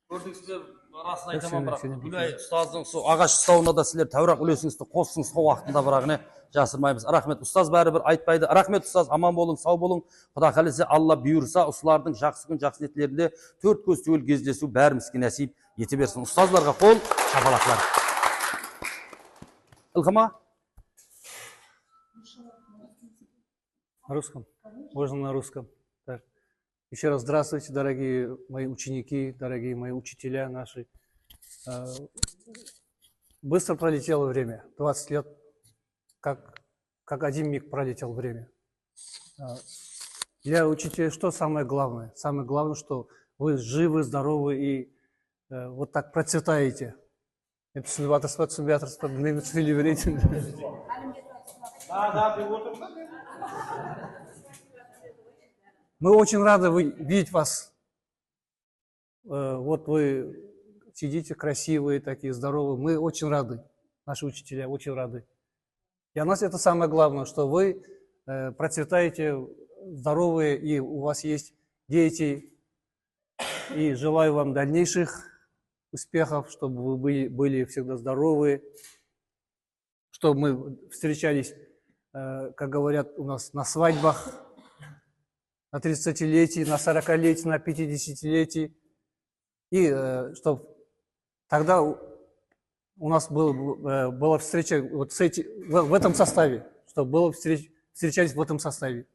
Speaker 5: Көрдіңіздер, расын айтамын, бірақ Гүлай ұстаздың сол ағаш ұстауына да сіздер тәурақ үлесіңізді қостыңыз сол уақытында, бірақ не жасырмаймыз. Рахмет, ұстаз бәрібір айтпайды. Рахмет ұстаз, аман болың, сау болың. Құда қаласа, Алла бұйырса, осылардың жақсы күн, жақсы ниеттерінде төрт көз түгел кездесу бәрімізге нәсіп ете берсін. Ұстазларға қол шапалақлар. Илхама?
Speaker 12: На русском. Можно на русском. Так. Еще раз здравствуйте, дорогие мои ученики, дорогие мои учителя наши. Быстро пролетело время. 20 лет, как один миг пролетел время. Для учителей что самое главное? Самое главное, что вы живы, здоровы и вот так процветаете. Это мы очень рады видеть вас. Вот вы сидите красивые, такие здоровые. Мы очень рады, наши учителя, очень рады. Для нас это самое главное, что вы процветаете, здоровые, и у вас есть дети. И желаю вам дальнейших успехов, чтобы вы были всегда здоровы, чтобы мы встречались, как говорят у нас, на свадьбах, на 30-летии, на 40-летии, на 50-летии. И чтобы тогда у нас была встреча вот в этом составе, чтобы встречались в этом составе.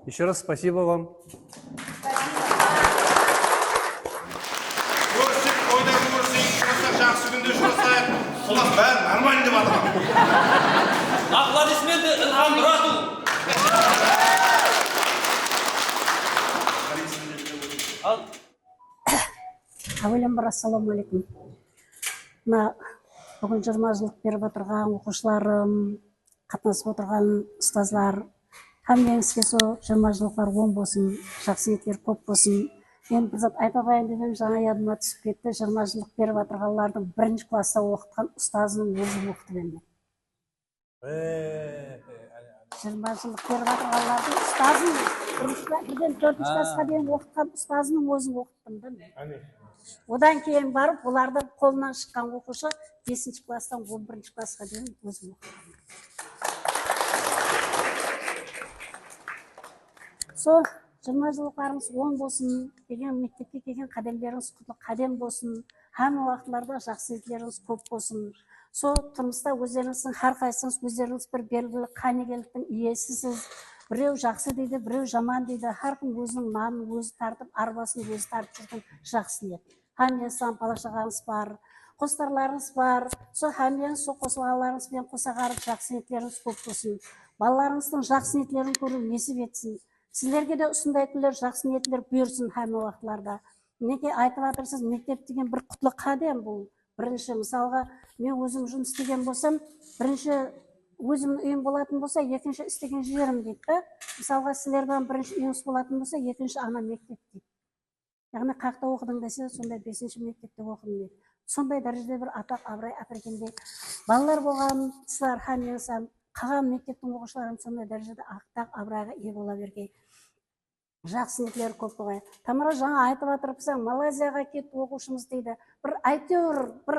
Speaker 12: Еще раз спасибо вам.
Speaker 5: Аплодисменты Илхам Мұратұлы.
Speaker 6: Әуелен бір ассаламу алейкум. Мына бүгін 20 жылдық беріп отырған оқушыларым, қатынасып отырған ұстазлар, Хаммеңізге со 20 жылқылар оң болсын, жақсы ниеттер көп болсын. Мен бір зат айта қояйын дедім, жаңа ядыма түсіп кетті. 20 жылдық беріп отырғанлардың бірінші класста оқытқан ұстазының өзі оқытып енді. 20 жылдық беріп отырғанлардың ұстазын, бірден 4-ші классқа дейін оқытқан ұстазының өзін оқыттым да мен. Одан кейін барып, олардың қолынан шыққан оқушы 5-ші класстан 11-ші классқа дейін өзім оқыттым. Со 20 жылқыларыңыз оң болсын, деген мектепке келген қадамдарыңыз құтлы қадам болсын, һәм уақытларда жақсы ниеттеріңіз көп болсын. Со тұрмыста өздеріңіздің әрқайсыңыз өздеріңіз бір белгілі қанегеліктің иесісіз. Біреу жақсы дейді, біреу жаман дейді. Әркім өзінің нанын өзі тартып, арбасын өзі тартып жүрген жақсы ниет. Һәмден бала-шағаңыз бар, қостарларыңыз бар. Со һәмден қосылғанларыңызбен қосағарып жақсы ниеттеріңіз көп болсын. Балаларыңыздың жақсы ниеттерін көру несіп етсін. Сіздерге де осындай күндер жақсы ниеттер бұйырсын һәм уақытларда. Неге айтып жатырсыз, мектеп деген бір құтлы қадам бұл. Бірінші, мысалға, мен өзім жұмыс істеген болсам, бірінші өзімнің үйім болатын болса, екінші істеген жерім дейді. Мысалға, сіздердің бірінші үйіңіз болатын болса, екінші ана мектеп дейді. Яғни қақта оқыдың десе, сондай 5-ші мектепте оқыдың дейді. Сондай дәрежеде бір атақ абырой әпергенде балалар болған сылар һәм қалған мектептің оқушыларын сондай дәрежеде атақ абыройға ие бола берген. Жақсы ниеттер көп болғай. Тамара жаңа айтып отырыпсың, Малайзияға кетіп оқушымыз дейді. Бір әйтеуір бір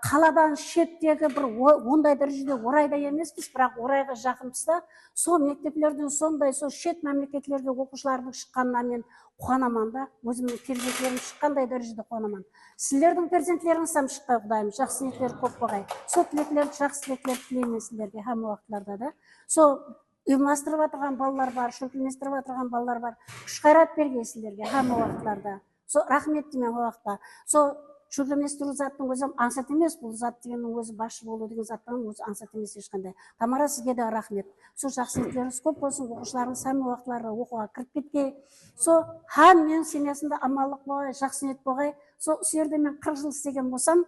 Speaker 6: қаладан шеттегі бір ондай дәрежеде орайда емеспіз, бірақ орайға жақынбыз да, сол мектеплерден сондай сол шет мемлекеттерге оқушылардың шыққанына мен қуанаман да, өзімнің перзенттерім шыққандай дәрежеде қуанаман. Сіздердің перзенттеріңіз сам шықпай құдайым, жақсы ниеттер көп болғай. Сол тілектерді, жақсы тілектерді тілеймін сіздерге һәм уақытларда да. Сол ұйымдастырып отырған балалар бар, шөкілместіріп отырған балалар бар. Күш қайрат берген сіздерге һәм уақытларда. Сол рахмет деймін уақытта. Сол шөкілместіру заттың өзі аңсат емес, бұл зат дегеннің өзі басшы болу деген заттың өзі аңсат емес ешқандай. Тамара, сізге де рахмет. Сол жақсы ниеттеріңіз көп болсын, оқушыларыңыз һәм уақытларда оқуға кіріп кеткей. Сол һәм мен семьясында амандық болғай, жақсы ниет болғай. Сол жерде мен 40 жыл істеген болсам,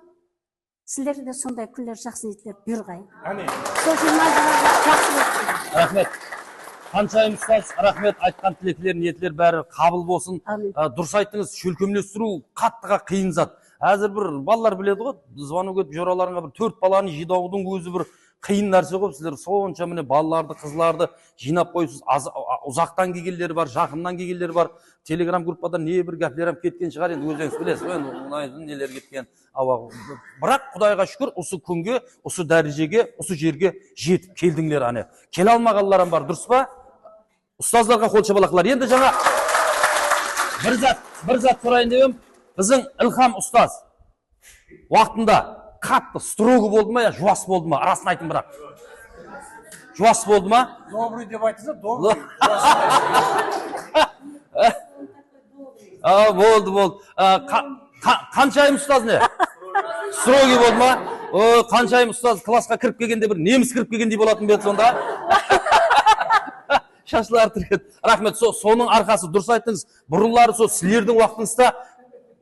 Speaker 6: сіздерде де сондай күндер жақсы ниеттер бұйырғай. Сол 20 жылға жақсы болсын.
Speaker 5: Рахмет. Қаншайым ұстаз, рахмет, айтқан тілектер, ниеттер бәрі қабыл болсын. Дұрыс айттыңыз, шөлкемлестіру қаттыға қиын зат. Әзір бір балалар біледі ғой, звонок етіп жораларыңа бір 4 баланы жидаудың өзі бір қиын нәрсе ғой. Сіздер сонша міне балаларды, қызларды жинап қойсыз. Ұзақтан келгендері бар, жақыннан келгендері бар. Телеграм группада не бір гәплер кеткен шығар, енді өзіңіз білесіз, енді нелер кеткен. Бірақ Құдайға шүкір, осы күнге, осы дәрежеге, осы жерге жетіп келдіңдер ане. Келе алмағанлар бар, дұрыс па? Ұстаздарға қол шапалақлар. Енді жаңа бір зат сұрайын деп, біздің Илхам ұстаз уақытында қатты строго болды ма, я жуас болды ма? Арасын айтын бірақ. Жуас болды ма?
Speaker 12: Добрый деп айтса, добрый.
Speaker 5: Болды. Қаншайым ұстаз не? Строгий болды ма? Қаншайым ұстаз классқа кіріп келгенде бір неміс кіріп келгендей болатын беді сонда. Шашылар түрет. Рахмет, соның арқасы дұрыс айттыңыз. Бұрынлары сілердің уақытыңызда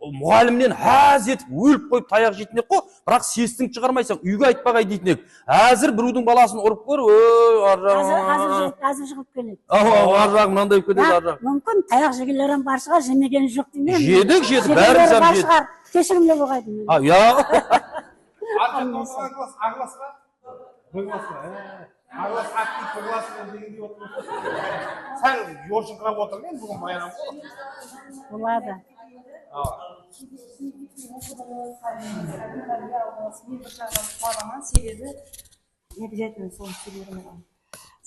Speaker 5: мұғалімнен әз етіп өліп қойып таяқ жейтін ек қой, бірақ сестің шығармайсың, үйге айтпағай дейтін ек. Әзір біреудің баласын ұрып көр,
Speaker 6: Әзір жығып келеді.
Speaker 5: Ар жақ мынандай кетеді.
Speaker 6: Мүмкін таяқ жегелерін бар шығар, жемеген жоқ деймін.
Speaker 5: Жедік, бәріміз жедік.
Speaker 6: Кешірімлі болғайды.
Speaker 9: Ағласқа? Ағлас актив қыласың дегендей отырмыз. Сәл жоршыңқырап отырмын, бүгін байрам ғой.
Speaker 6: Болады.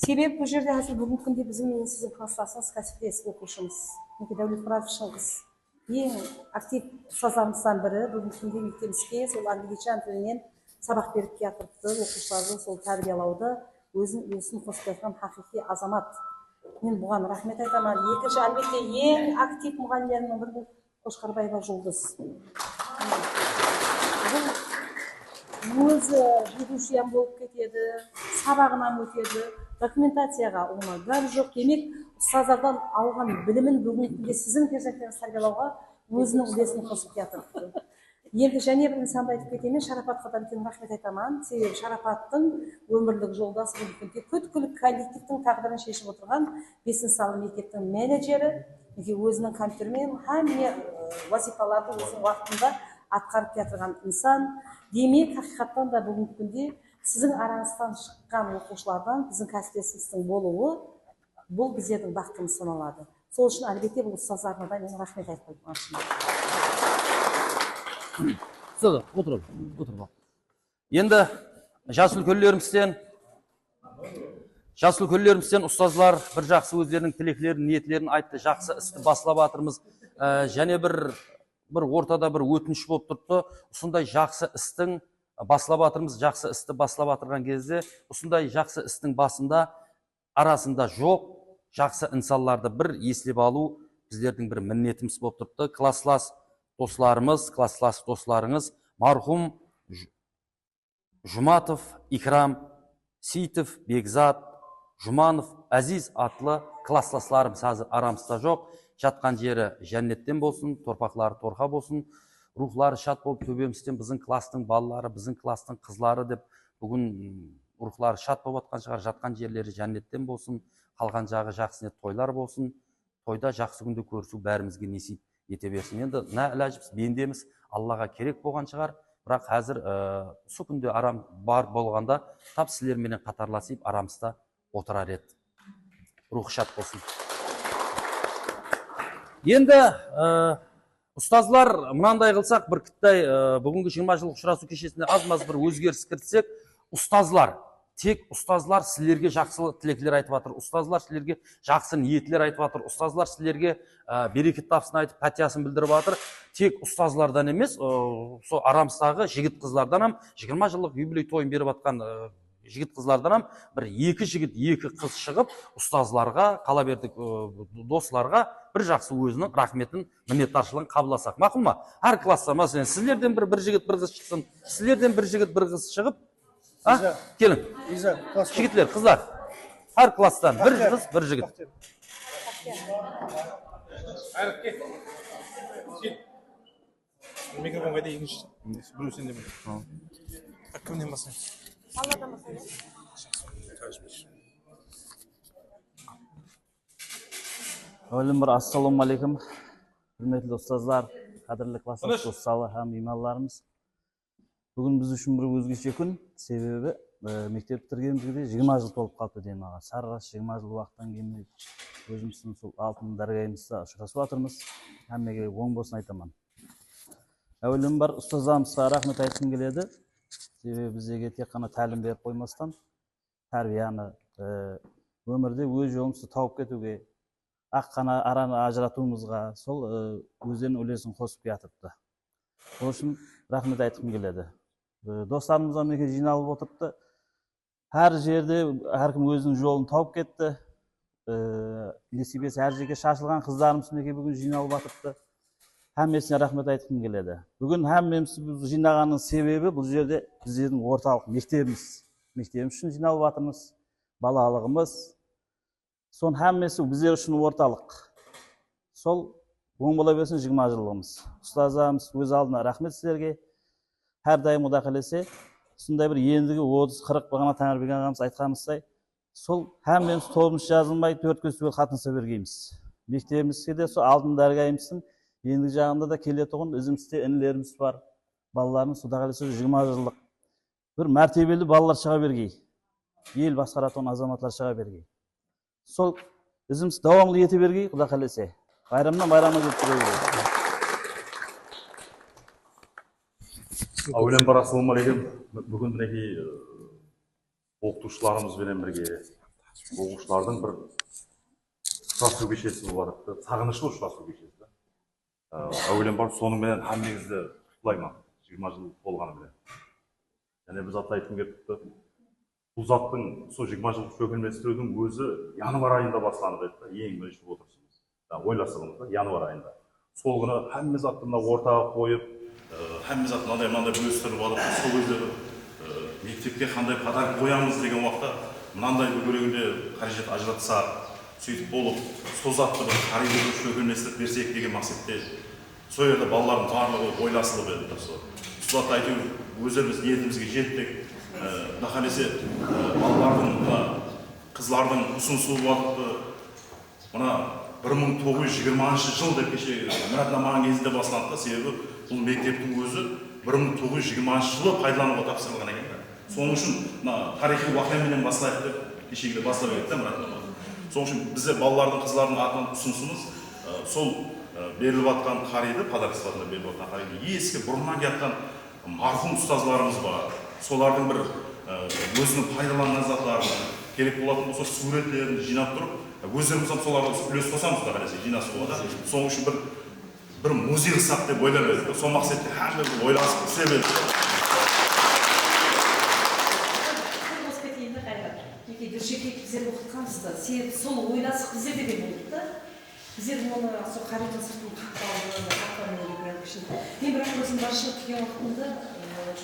Speaker 4: Себебі бұл жерде әзір бүгінгі күнде біздің мен сіздің класстасыңыз, кәсіптес оқушымыз. Дәулет Мұратовшыңыз ең актив ұстаздарымыздан бірі. Бүгінгі күнде мектебімізге сол англичан тілінен сабақ беріп келатырыпты, оқушыларды сол тәрбиелауды өзін қосып жатқан хақиқи азамат. Мен бұған рахмет айтамын. Екінші, әлбетте ең актив мұғалімдерінің бірі бұл Қошқарбаева Жұлдыз. Өзі жүргізуші болып кетеді, сабағынан өтеді, документацияға оны бәрі жоқ. Демек, ұстаздардан алған білімін бүгінгі күнде сіздің перзенттеріңізді тәрбиелауға өзінің үлесін қосып жатыр. Енді және бір нысанды айтып кетемін, Шарапатқа да үлкен рахмет айтамын. Себебі Шарапаттың өмірлік жолдасы бүгінгі күнде бүткіл коллективтің тағдырын шешіп отырған 5 сынып мектептің менеджері, өзінің компьютермен әміне вазифаларды өзінің уақытында атқарып жатырған инсан. Демек, хақиқаттан да бүгінгі күнде сіздің араңыздан шыққан оқушылардан біздің кәсіптесіміздің болуы бұл біздердің бақытымыз саналады. Сол үшін әлбетте бұл ұстаздарына да мен рахмет айтып
Speaker 5: қойдым. Енді жас үлкендерімізден ұстазлар бір жақсы өздерінің тілеклерін, ниетлерін айтты, жақсы істі басылап жатырмыз. Және бір ортада бір өтініш болып тұрды. Осындай жақсы істің басылап жатырмыз, жақсы істі басылап жатырған кезде, осындай жақсы істің басында, арасында жоқ, жақсы инсанларды бір еслеп алу біздердің бір міндетіміз болып тұрды. Класслас достарыңыз мархум Жұматов Икрам, Сейтов Бекзат, Жұманов Әзиз атлы классластарымыз қазір арамызда жоқ. Жатқан жері жәннеттен болсын, торпақлары торқа болсын, рухлары шат болып төбемізден біздің кластың балалары, біздің кластың қызлары деп бүгін рухлары шат болып жатқан шығар. Жатқан жерлері жәннеттен болсын, қалған жағы жақсы тойлар болсын. Тойда жақсы күнді көрісу бәрімізге несіп ете берсін. Енді нәләжіп бендеміз Аллаға керек болған шығар. Бірақ қазір осы күнде арам бар болғанда тап сілерменен қатарласып арамызда отырар еді. Рух шат болсын. Енді ұстазлар мынандай қылсақ, бір кіттай бүгінгі 20 жылдық ұшырасу кешесінде аз-маз бір өзгеріс кіртсек, ұстазлар, тек ұстазлар сілерге жақсы тілеклер айтып жатыр, ұстазлар сілерге жақсы ниетлер айтып жатыр, ұстазлар сілерге берекет тапсын айтып пәтиясын білдіріп жатыр. Тек ұстазлардан емес, сол арамыздағы жігіт қызлардан 20 жылдық юбилей тойын беріп жатқан жігіт қызлардан бір екі жігіт, екі қыз шығып, ұстазларға, қала бердік достарға бір жақсы өзінің рахметін, міннеттаршылығын қабылдасақ. Мақұл ма? Әр класста, мәселен, сіздерден бір жігіт, бір қыз шықсын, сіздерден бір жігіт, бір қыз шығып, келін, жігітлер, қызлар, әр класстан бір қыз, бір жігіт.
Speaker 9: Микрофонға да екінші, біреу сенде бір. Кімнен басайын?
Speaker 4: Алладан басайын.
Speaker 13: Ассаламу алейкум. Hürmetli ұстазлар, қадірлі класстас достары һәм имамларымыз. Бүгін біз үшін бір өзгеше күн, себебі мектеп бітіргенімізге 20 жыл толып қалыпты деймін аға. Сарыағаш 20 жыл уақыттан кейін өзіміздің сол алтын дәргайымызда ұшырасып жатырмыз. Әммеге оң болсын айтамын. Әуелен бар ұстаздарымызға рахмет айтқым келеді. Себебі бізге тек қана тәлім беріп қоймастан, тәрбияны өмірде өз жолымызды тауып кетуге, ақ қана араны ажыратуымызға сол өздерінің үлесін қосып жатырды. Сол үшін рахмет айтқым келеді. Достарымызға мінекей жиналып отырыпты. Әр жерде әркім өзінің жолын тауып кетті. Несібесі әр жерге шашылған қыздарымыз мінекей бүгін жиналып отырыпты. Әммесіне рахмет айтқым келеді. Бүгін әммемізді жинағанның себебі бұл жерде біздердің орталық мектебіміз. Мектебіміз үшін жиналып жатырмыз. Балалығымыз. Сон әммесі біздер үшін орталық. Сол оң бола берсін 20 жылымыз. Ұстаздарымыз өз алдына рахмет сіздерге. Әрдайым Құда қаласа, сондай бір ендігі 30-40 бағана Тәңірбек ағамыз айтқанымыздай, сол әммеміз тобымыз жазылмай 4 көзге қатынаса бергейміз. Мектебімізге де сол алтын дәргайымыздың ендігі жағында да келетұғын өзімізде інілеріміз бар. Балаларымыз Құда қаласа 20 жылдық бір мәртебелі балалар шыға бергей. Ел басқаратын азаматлар шыға бергей. Сол өзіміз давамлы ете бергей Құда қаласа. Байрамнан байрамға кетіп бергей.
Speaker 14: Әулен бар ассалаумағалейкум. Бүгін мінекей оқытушыларымызбен бірге оқушылардың бір ұшырасу кешесі бар. Сағынышлы ұшырасу кешесі. Әулен бар соныңменен әммеңізді құттықтаймын 20 жыл болғанымен. Және біз айтқым келіпті. Бұл заттың сол 20 жыл шөгілместірудің өзі январ айында басталды еді. Ең бірінші отырсыз. Ойласаңыз, январ айында. Сол күні әмме заттың ортаға қойып әмме зат мынандай бөлістіріп алып, сол кезде мектепке қандай подарок қоямыз деген уақытта мынандай бөлігінде қажет ажыратса, сөйтіп болып, сол затты бір қарайды шөгілместіріп берсек деген мақсатта сол жерде балалардың барлығы ойласылып еді. Сол затты әйтеуір өздеріміз ниетімізге жеттік. Құда қаласа балалардың, қыздардың ұсынысы болыпты. Мына 1920 жыл деп кеше мұратнаманың кезінде басталды. Себебі бұл мектептің өзі 1920 жылы пайдалануға тапсырылған екен. Соның үшін тарихи уақиғаменен бастайық деп кешегіде бастап еді мұратнама. Соның үшін бізде балалардың, қыздардың атынан ұсынысымыз сол беріліп жатқан қариды, подарок сыйфатында беріліп жатқан қариды ескі бұрыннан келатқан марқұм ұстазларымыз бар. Солардың бір өзінің пайдаланған заттарын керек болатын болса суреттерін жинап тұрып, өздеріміз соларға үлес қосамыз да қаласа жинасуға да. Соның үшін бір музей қылсақ деп ойлап едік. Сол мақсатта әрбір ойласып істеп едік.
Speaker 4: Біздер оқытқанбызды, сол ойласық біздерде де болды да. Біздердің оны сол қариды сыртын қақталды, мен бірақ өзім басшылық келген уақытында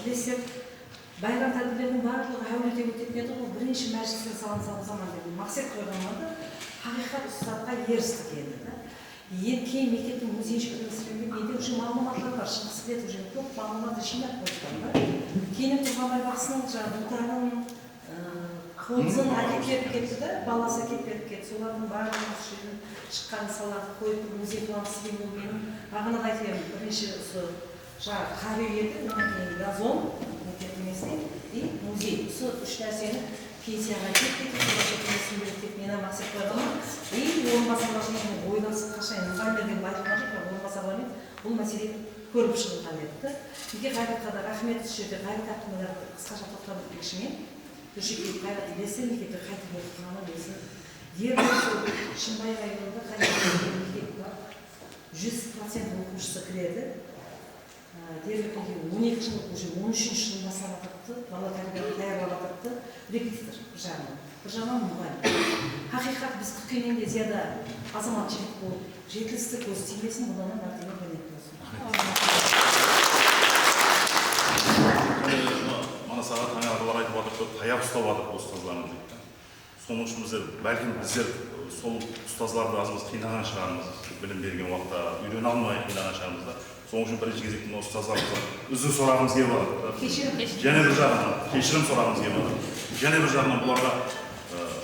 Speaker 4: білесіздер, байрам тәртібінің барлығы әулиеде өтетін еді ғой, бірінші мәжілістен салынған заман деп мақсат қойғанмады, хақиқат ұстазға ерістік еді. Кейін мектептің музейшілігін істегенде менде уже мағлұматтар бар, шығыс бет уже көп мағлұматты жинап қойған да. Кейін Тұрғанбай бақсының жаңағы қобызын әкеп кетті да, баласы әкеп кетті. Солардың барлығын шыққан салаты қойып музей қыламыз деген ол менің бағана айтайын бірінші жаңағы қару еді, одан кейін газон и музей. Осы үш нәрсені пенсияға кетті, деп мені мақсат қойғанмын. И орынбасарлармен ойласып қашан мұғалімдерден айтқан жоқ, орынбасарлармен бұл мәселені көріп шығылған еді. Неге Қайратқа да рахмет осы жерде Қайрат әкімдерді қысқаша тоқтап өтпекшімен. Дүршекей Қайрат білесін, мектепте қайтып оқығаны білесін. Дербес Шымбай районында Қайрат мектеп бар. 100% оқушысы кіреді. Дерлікке 12 жыл уже 13 жыл бастап жатырды, бала тәрбиелеп даярлап жатырды, репетитор бір жағынан. Бір жағынан мұғалім. Хақиқат біз күткеннен де зияда азаматшылық болып, жетістік көз тимесін, бұдан мәртебе құрмет болсын.
Speaker 14: Мана сағат таңғалар айтып жатыр, таяқ ұстап жатыр ұстаздарымыз дейді. Соның үшін біздер сол ұстазларды азымыз қинаған шығармыз, білім берген уақытта үйрене алмай қинаған шығармыз да. Соның үшін бірінші кезекте ұстаздарымыздан үзір сұрағымыз келіп жатыр. Және бір жағынан кешірім сұрағымыз келіп жатыр. Және бір жағынан бұларға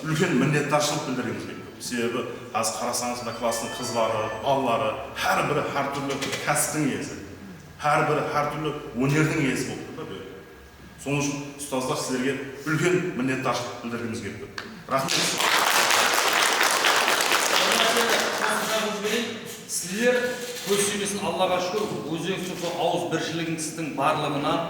Speaker 14: үлкен міндеттаршылық білдіргіміз келіп. Себебі қазір қарасаңыз мына кластың қыздары, балалары, әрбірі әртүрлі кәсіптің иесі, әрбірі әртүрлі өнердің иесі болып тұр. Соның үшін ұстаздар сіздерге үлкен мінетташылық білдіргіміз келіп тұр. Рахмет.
Speaker 5: Сіздер көз сүймесін Аллаға шүкір, өзіңіздің сол ауыз біршілігіңіздің барлығынан,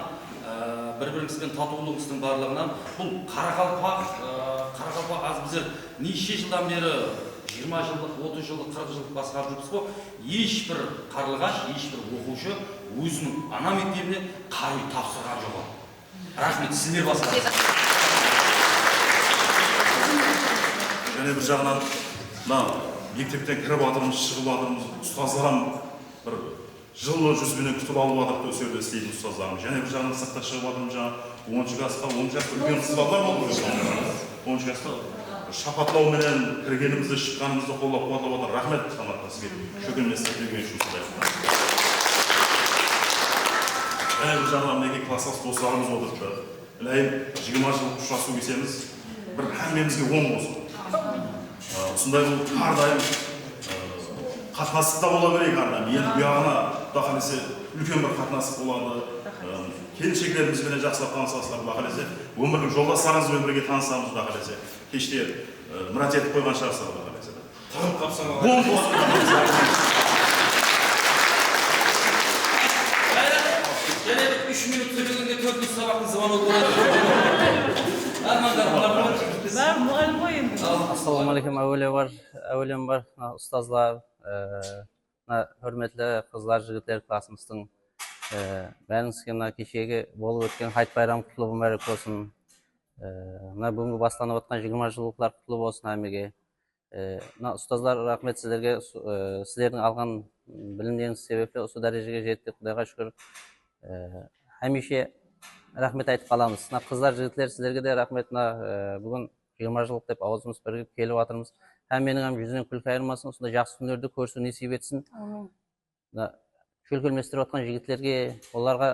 Speaker 5: бір-біріңізбен татулығыңыздың барлығынан, бұл Қарақалпақ аз біздер неше жылдан бері 20 жылдық, 30 жылдық, 40 жылдық басқарып жүрміз ғой, ешбір қарлығаш, ешбір оқушы өзінің ана мектебіне қару тапсырған жоқ. Рахмет, сіздер басқарыңыз.
Speaker 14: Және бір жағынан мектептен кіріп жатырмыз, шығып жатырмыз, ұстаздарым бір жылы жүзбенен күтіп алып жатыр осы жерде істейтін ұстаздарым. Және бір жағынан сыртқа шығып жатырмыз, жаңа 10 жасқа үлкен қыздар болды. 10 жасқа шапатлауменен кіргенімізді, шыққанымызды қолдап қуаттап отыр. Рахмет Саматқа сізге. Шөкемесін берген үшін сіздер. Және бір жағынан мінекей класстас достарымыз отырды. Білайым 20 жыл ұшырасу келсеміз, бір әңгімемізге оң болсын. Осындай бұл әрдайым қатынастықта бола берейік әрдайым. Енді бұяғына құда қалесе үлкен бір қатынастық болады. Келіншектерімізбен жақсылап танысасыздар құда қалесе. Өмірлік жолдастарыңызбен бірге танысамыз құда қалесе. Кеште мұрат етіп қойған шығарсыздар құда қалесе.
Speaker 5: Тығып қапсаңыз. Және 3 минут сөйлегенде 4 сабақтың звонок болады.
Speaker 15: Ассалаумағалейкум, әуелем бар ұстазлар, hürmetli қызлар, жігіттер классымыздың бәріңізге кешегі болып өткен Хайт байрамы құтлы мүбәрәк болсын. Бүгінгі бастанып отқан 20 жылдықтар құтлы болсын әмеге. Ұстазлар, рахмет сіздерге, сіздердің алған білімдеріңіз себепті осы дәрежеге жеттік, Құдайға шүкір. Әмеше рахмет айтып қаламыз. Қыздар, жігітлер, сіздерге де рахмет. Бүгін 20 жылдық деп аузымыз бірге келіп жатырмыз. Менің жүзінен күлкі айырмасын, сонда жақсы күндерді көрсін, несіп етсін. Шөлкөлместіріп отқан жігіттерге, оларға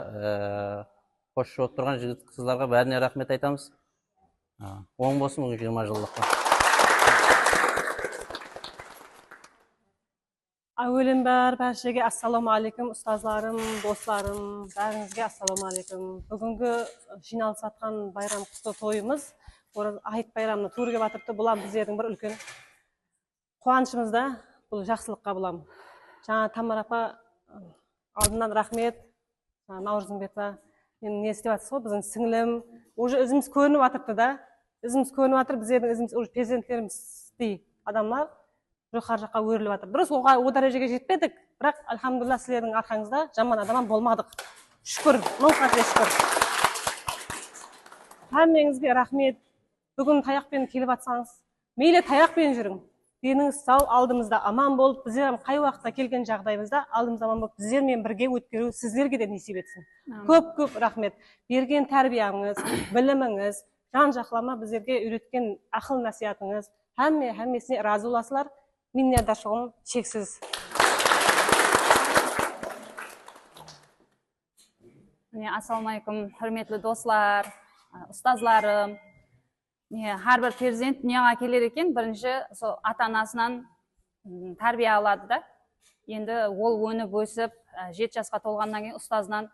Speaker 15: қош жауып тұрған жігіт қызларға бәріне рахмет айтамыз. Оң болсын бүгін 20 жылдыққа.
Speaker 4: Әуелен бәршеге ассалаумағалейкум, ұстазларым, достарым, бәріңізге ассалаумағалейкум. Бүгінгі жиналыс атқан байрам құтты тойымыз, Айт байрамына туырге батырды, бұлам біздердің бір үлкен қуанышымызда, бұл жақсылыққа бұлам. Жаңа Тамар апа алдынан рахмет, Наурызымбетова, мен не істеп жатсыз ғой, біздің сіңілім, уже ізіміз көрініп жатырды да, ізіміз көрініп жатыр, біздердің ізіміз уже перзенттеріміздей адамлар жоғары жаққа өріліп жатыр. Дұрыс, о дәрежеге жетпедік, бірақ альхамдулилля сіздердің арқаңызда жаман адам болмадық. Шүкір, мың қаржы шүкір. Әмеңізге рахмет. Бүгін таяқпен келіп жатсаңыз, мейлі таяқпен жүрің. Деніңіз сау, алдымызда аман болып, біздер қай уақытта келген жағдайымызда алдымызда аман болып, біздермен бірге өткеру сіздерге де несіп етсін. Көп рахмет. Берген тәрбияңыз, біліміңіз, жан жақлама біздерге үйреткен ақыл насихатыңыз, әммесіне разы боласыздар. Миннетдашылығым шексіз.
Speaker 16: Ассалаумағалейкум, hürmetli достар, ұстазларым. Әрбір перзент дүнияға келер екен, бірінші ата-анасынан тәрбие алады да. Енді ол өніп өсіп, 7 жасқа толғаннан кейін ұстазынан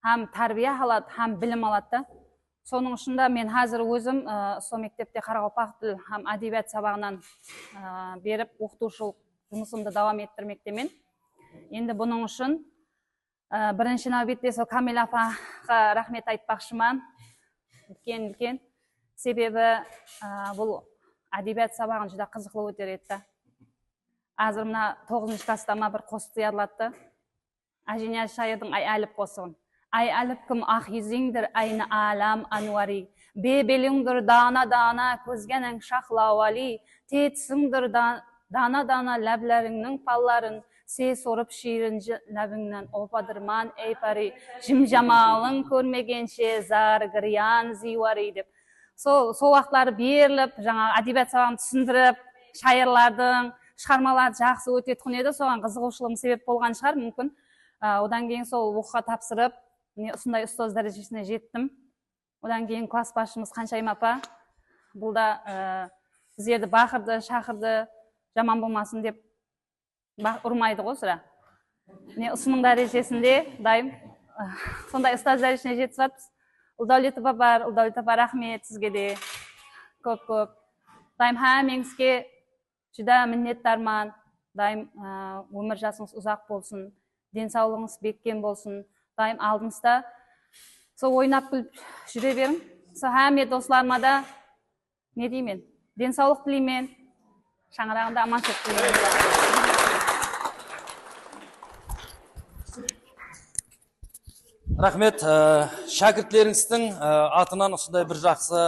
Speaker 16: һәм тәрбие алады, һәм білім алады да. Соның ұшында мен қазір өзім сол мектепте Қарақалпақ тіл һәм әдебиет сабағынан беріп, оқытушылық жұмысымды давам еттірмектемен. Енді бұның үшін бірінші нәубетте сол Камил апаға рахмет айтпақшыман. Үлкен. Себебі бұл әдебиет сабағын жүда қызықлы өтер еді. Азыр мына 9 класстама бір қосып тиярладты. Әжене шайырдың ай әліп қосығын. Ай әліп кім ақ yüzіңдір айны алам ануари. Бебеліңдір дана-дана көзгенің шақлауали. Тетсіңдір дана-дана ләблеріңнің палларын. Сей сорып шиірін ләбіңнен опадырман әйпари. Жымжамалың көрмегенше заргырян зиуари деп. Сол уақытлары беріліп, жаңа әдебиет сабағын түсіндіріп, шайырлардың, шығармаларды жақсы өтеткен еді, соған қызығушылығым себеп болған шығар мүмкін. Одан кейін сол оқуға тапсырып, осындай ұстаз дәрежесіне жеттім. Одан кейін класс басшымыз Қаншайым апа, бұл да біздерді бақырды, шақырды, жаман болмасын деп ұрмайды ғой сұра. Осының дәрежесінде дайым, сондай ұстаз дәрежесіне жетіп жатырмыз. Ұлдаулетова бар, Ұлдаулетова рахмет сізге де көп. Дайым әмеңізге жүдә міннеттарман. Дайым өмір жасыңыз ұзақ болсын, денсаулығыңыз беккен болсын. Дайым алдыңызда сол ойнап күліп жүре берің. Сол әме достарыма да не деймін, денсаулық тілеймін, шаңырағында аманшылық тілеймін.
Speaker 5: Рахмет, шәкіртлеріңіздің атынан осындай бір жақсы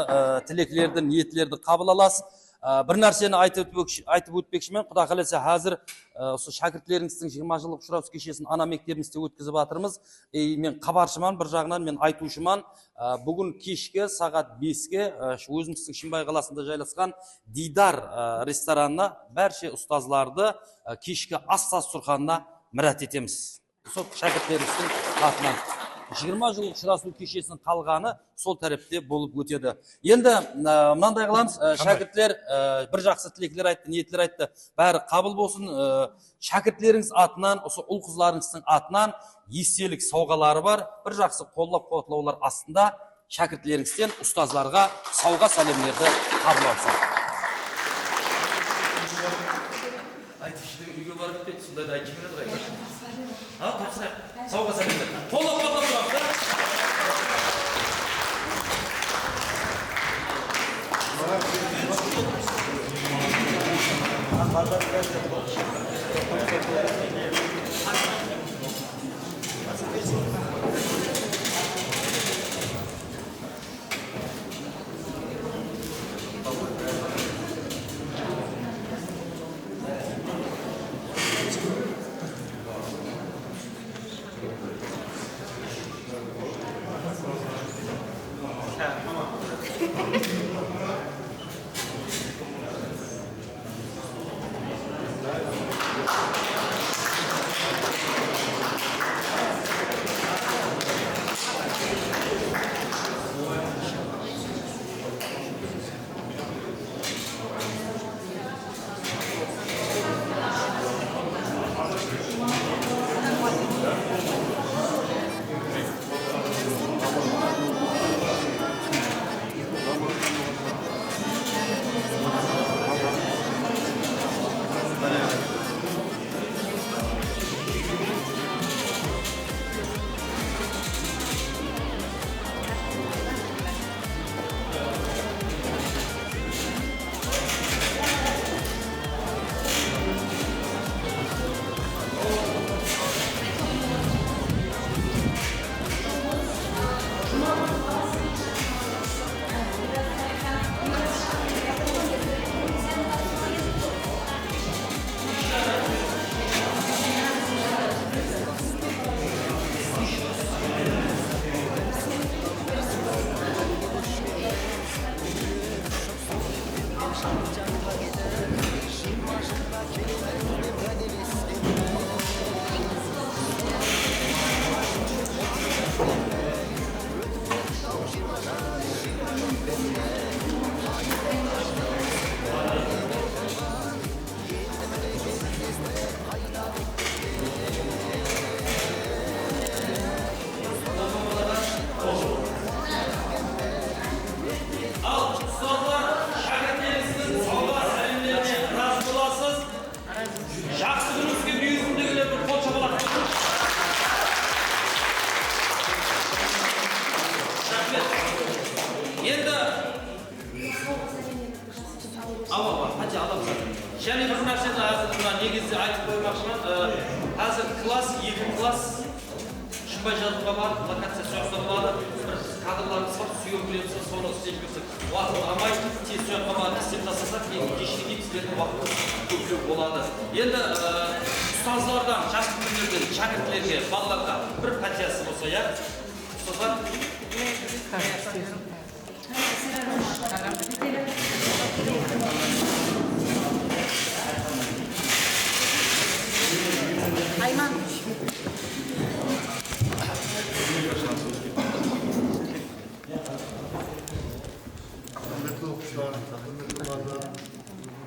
Speaker 5: тілеклерді, ниетлерді қабыл аласыз. Бір нәрсені айтып өтпекшімен, Құда қаласа қазір осы шәкіртлеріңіздің 20 жылдық ұшырасу кешесін ана мектебімізде өткізіп жатырмыз. Мен хабаршыман, бір жағынан мен айтушыман. Бүгін кешке сағат 5-ке өзіміздің Шимбай қаласында жайласқан Дидар ресторанына бәрше ұстазларды кешкі ас дастарханына мұрат етеміз. Сол шәкіртлеріміздің атынан 20 жыл ұшырасу кешесінің қалғаны сол тәріпте болып өтеді. Енді мынандай қыламыз, шәкіртлер бір жақсы тілеклер айтты, ниетлер айтты. Бәрі қабыл болсын. Шәкіртлеріңіз атынан, осы ұл қызларыңыздың атынан естелік сауғалары бар. Бір жақсы қолдап қуатлаулар астында шәкіртлеріңізден ұстазларға сауға сәлемдерді қабыл алсын. Үйге барып кетті, сондай да айтып жүреді ғой. Тапсырайық. Сауға сәлемдер. Қолдап қуатлап Және бір нәрсені әзір негізде айтып қоймақшымын. Әзір класс, 2 класс Шымбай жазуға бар, локация сөйіққа болады. Бір кадрларымыз бар, сүйер білеміз, соны істеп көрсек. Уақыт амай, тез сөйіққа бар, істеп тастасақ, кешіне сіздердің уақытыңыз көптеу болады. Енді ұстазлардан, жас күндерден, шәкіртлерге, балаларға бір қатиясы болса, я? Ұстаздар?
Speaker 4: Ayman.
Speaker 17: Hürmetli okuşlar, hürmetli varlar,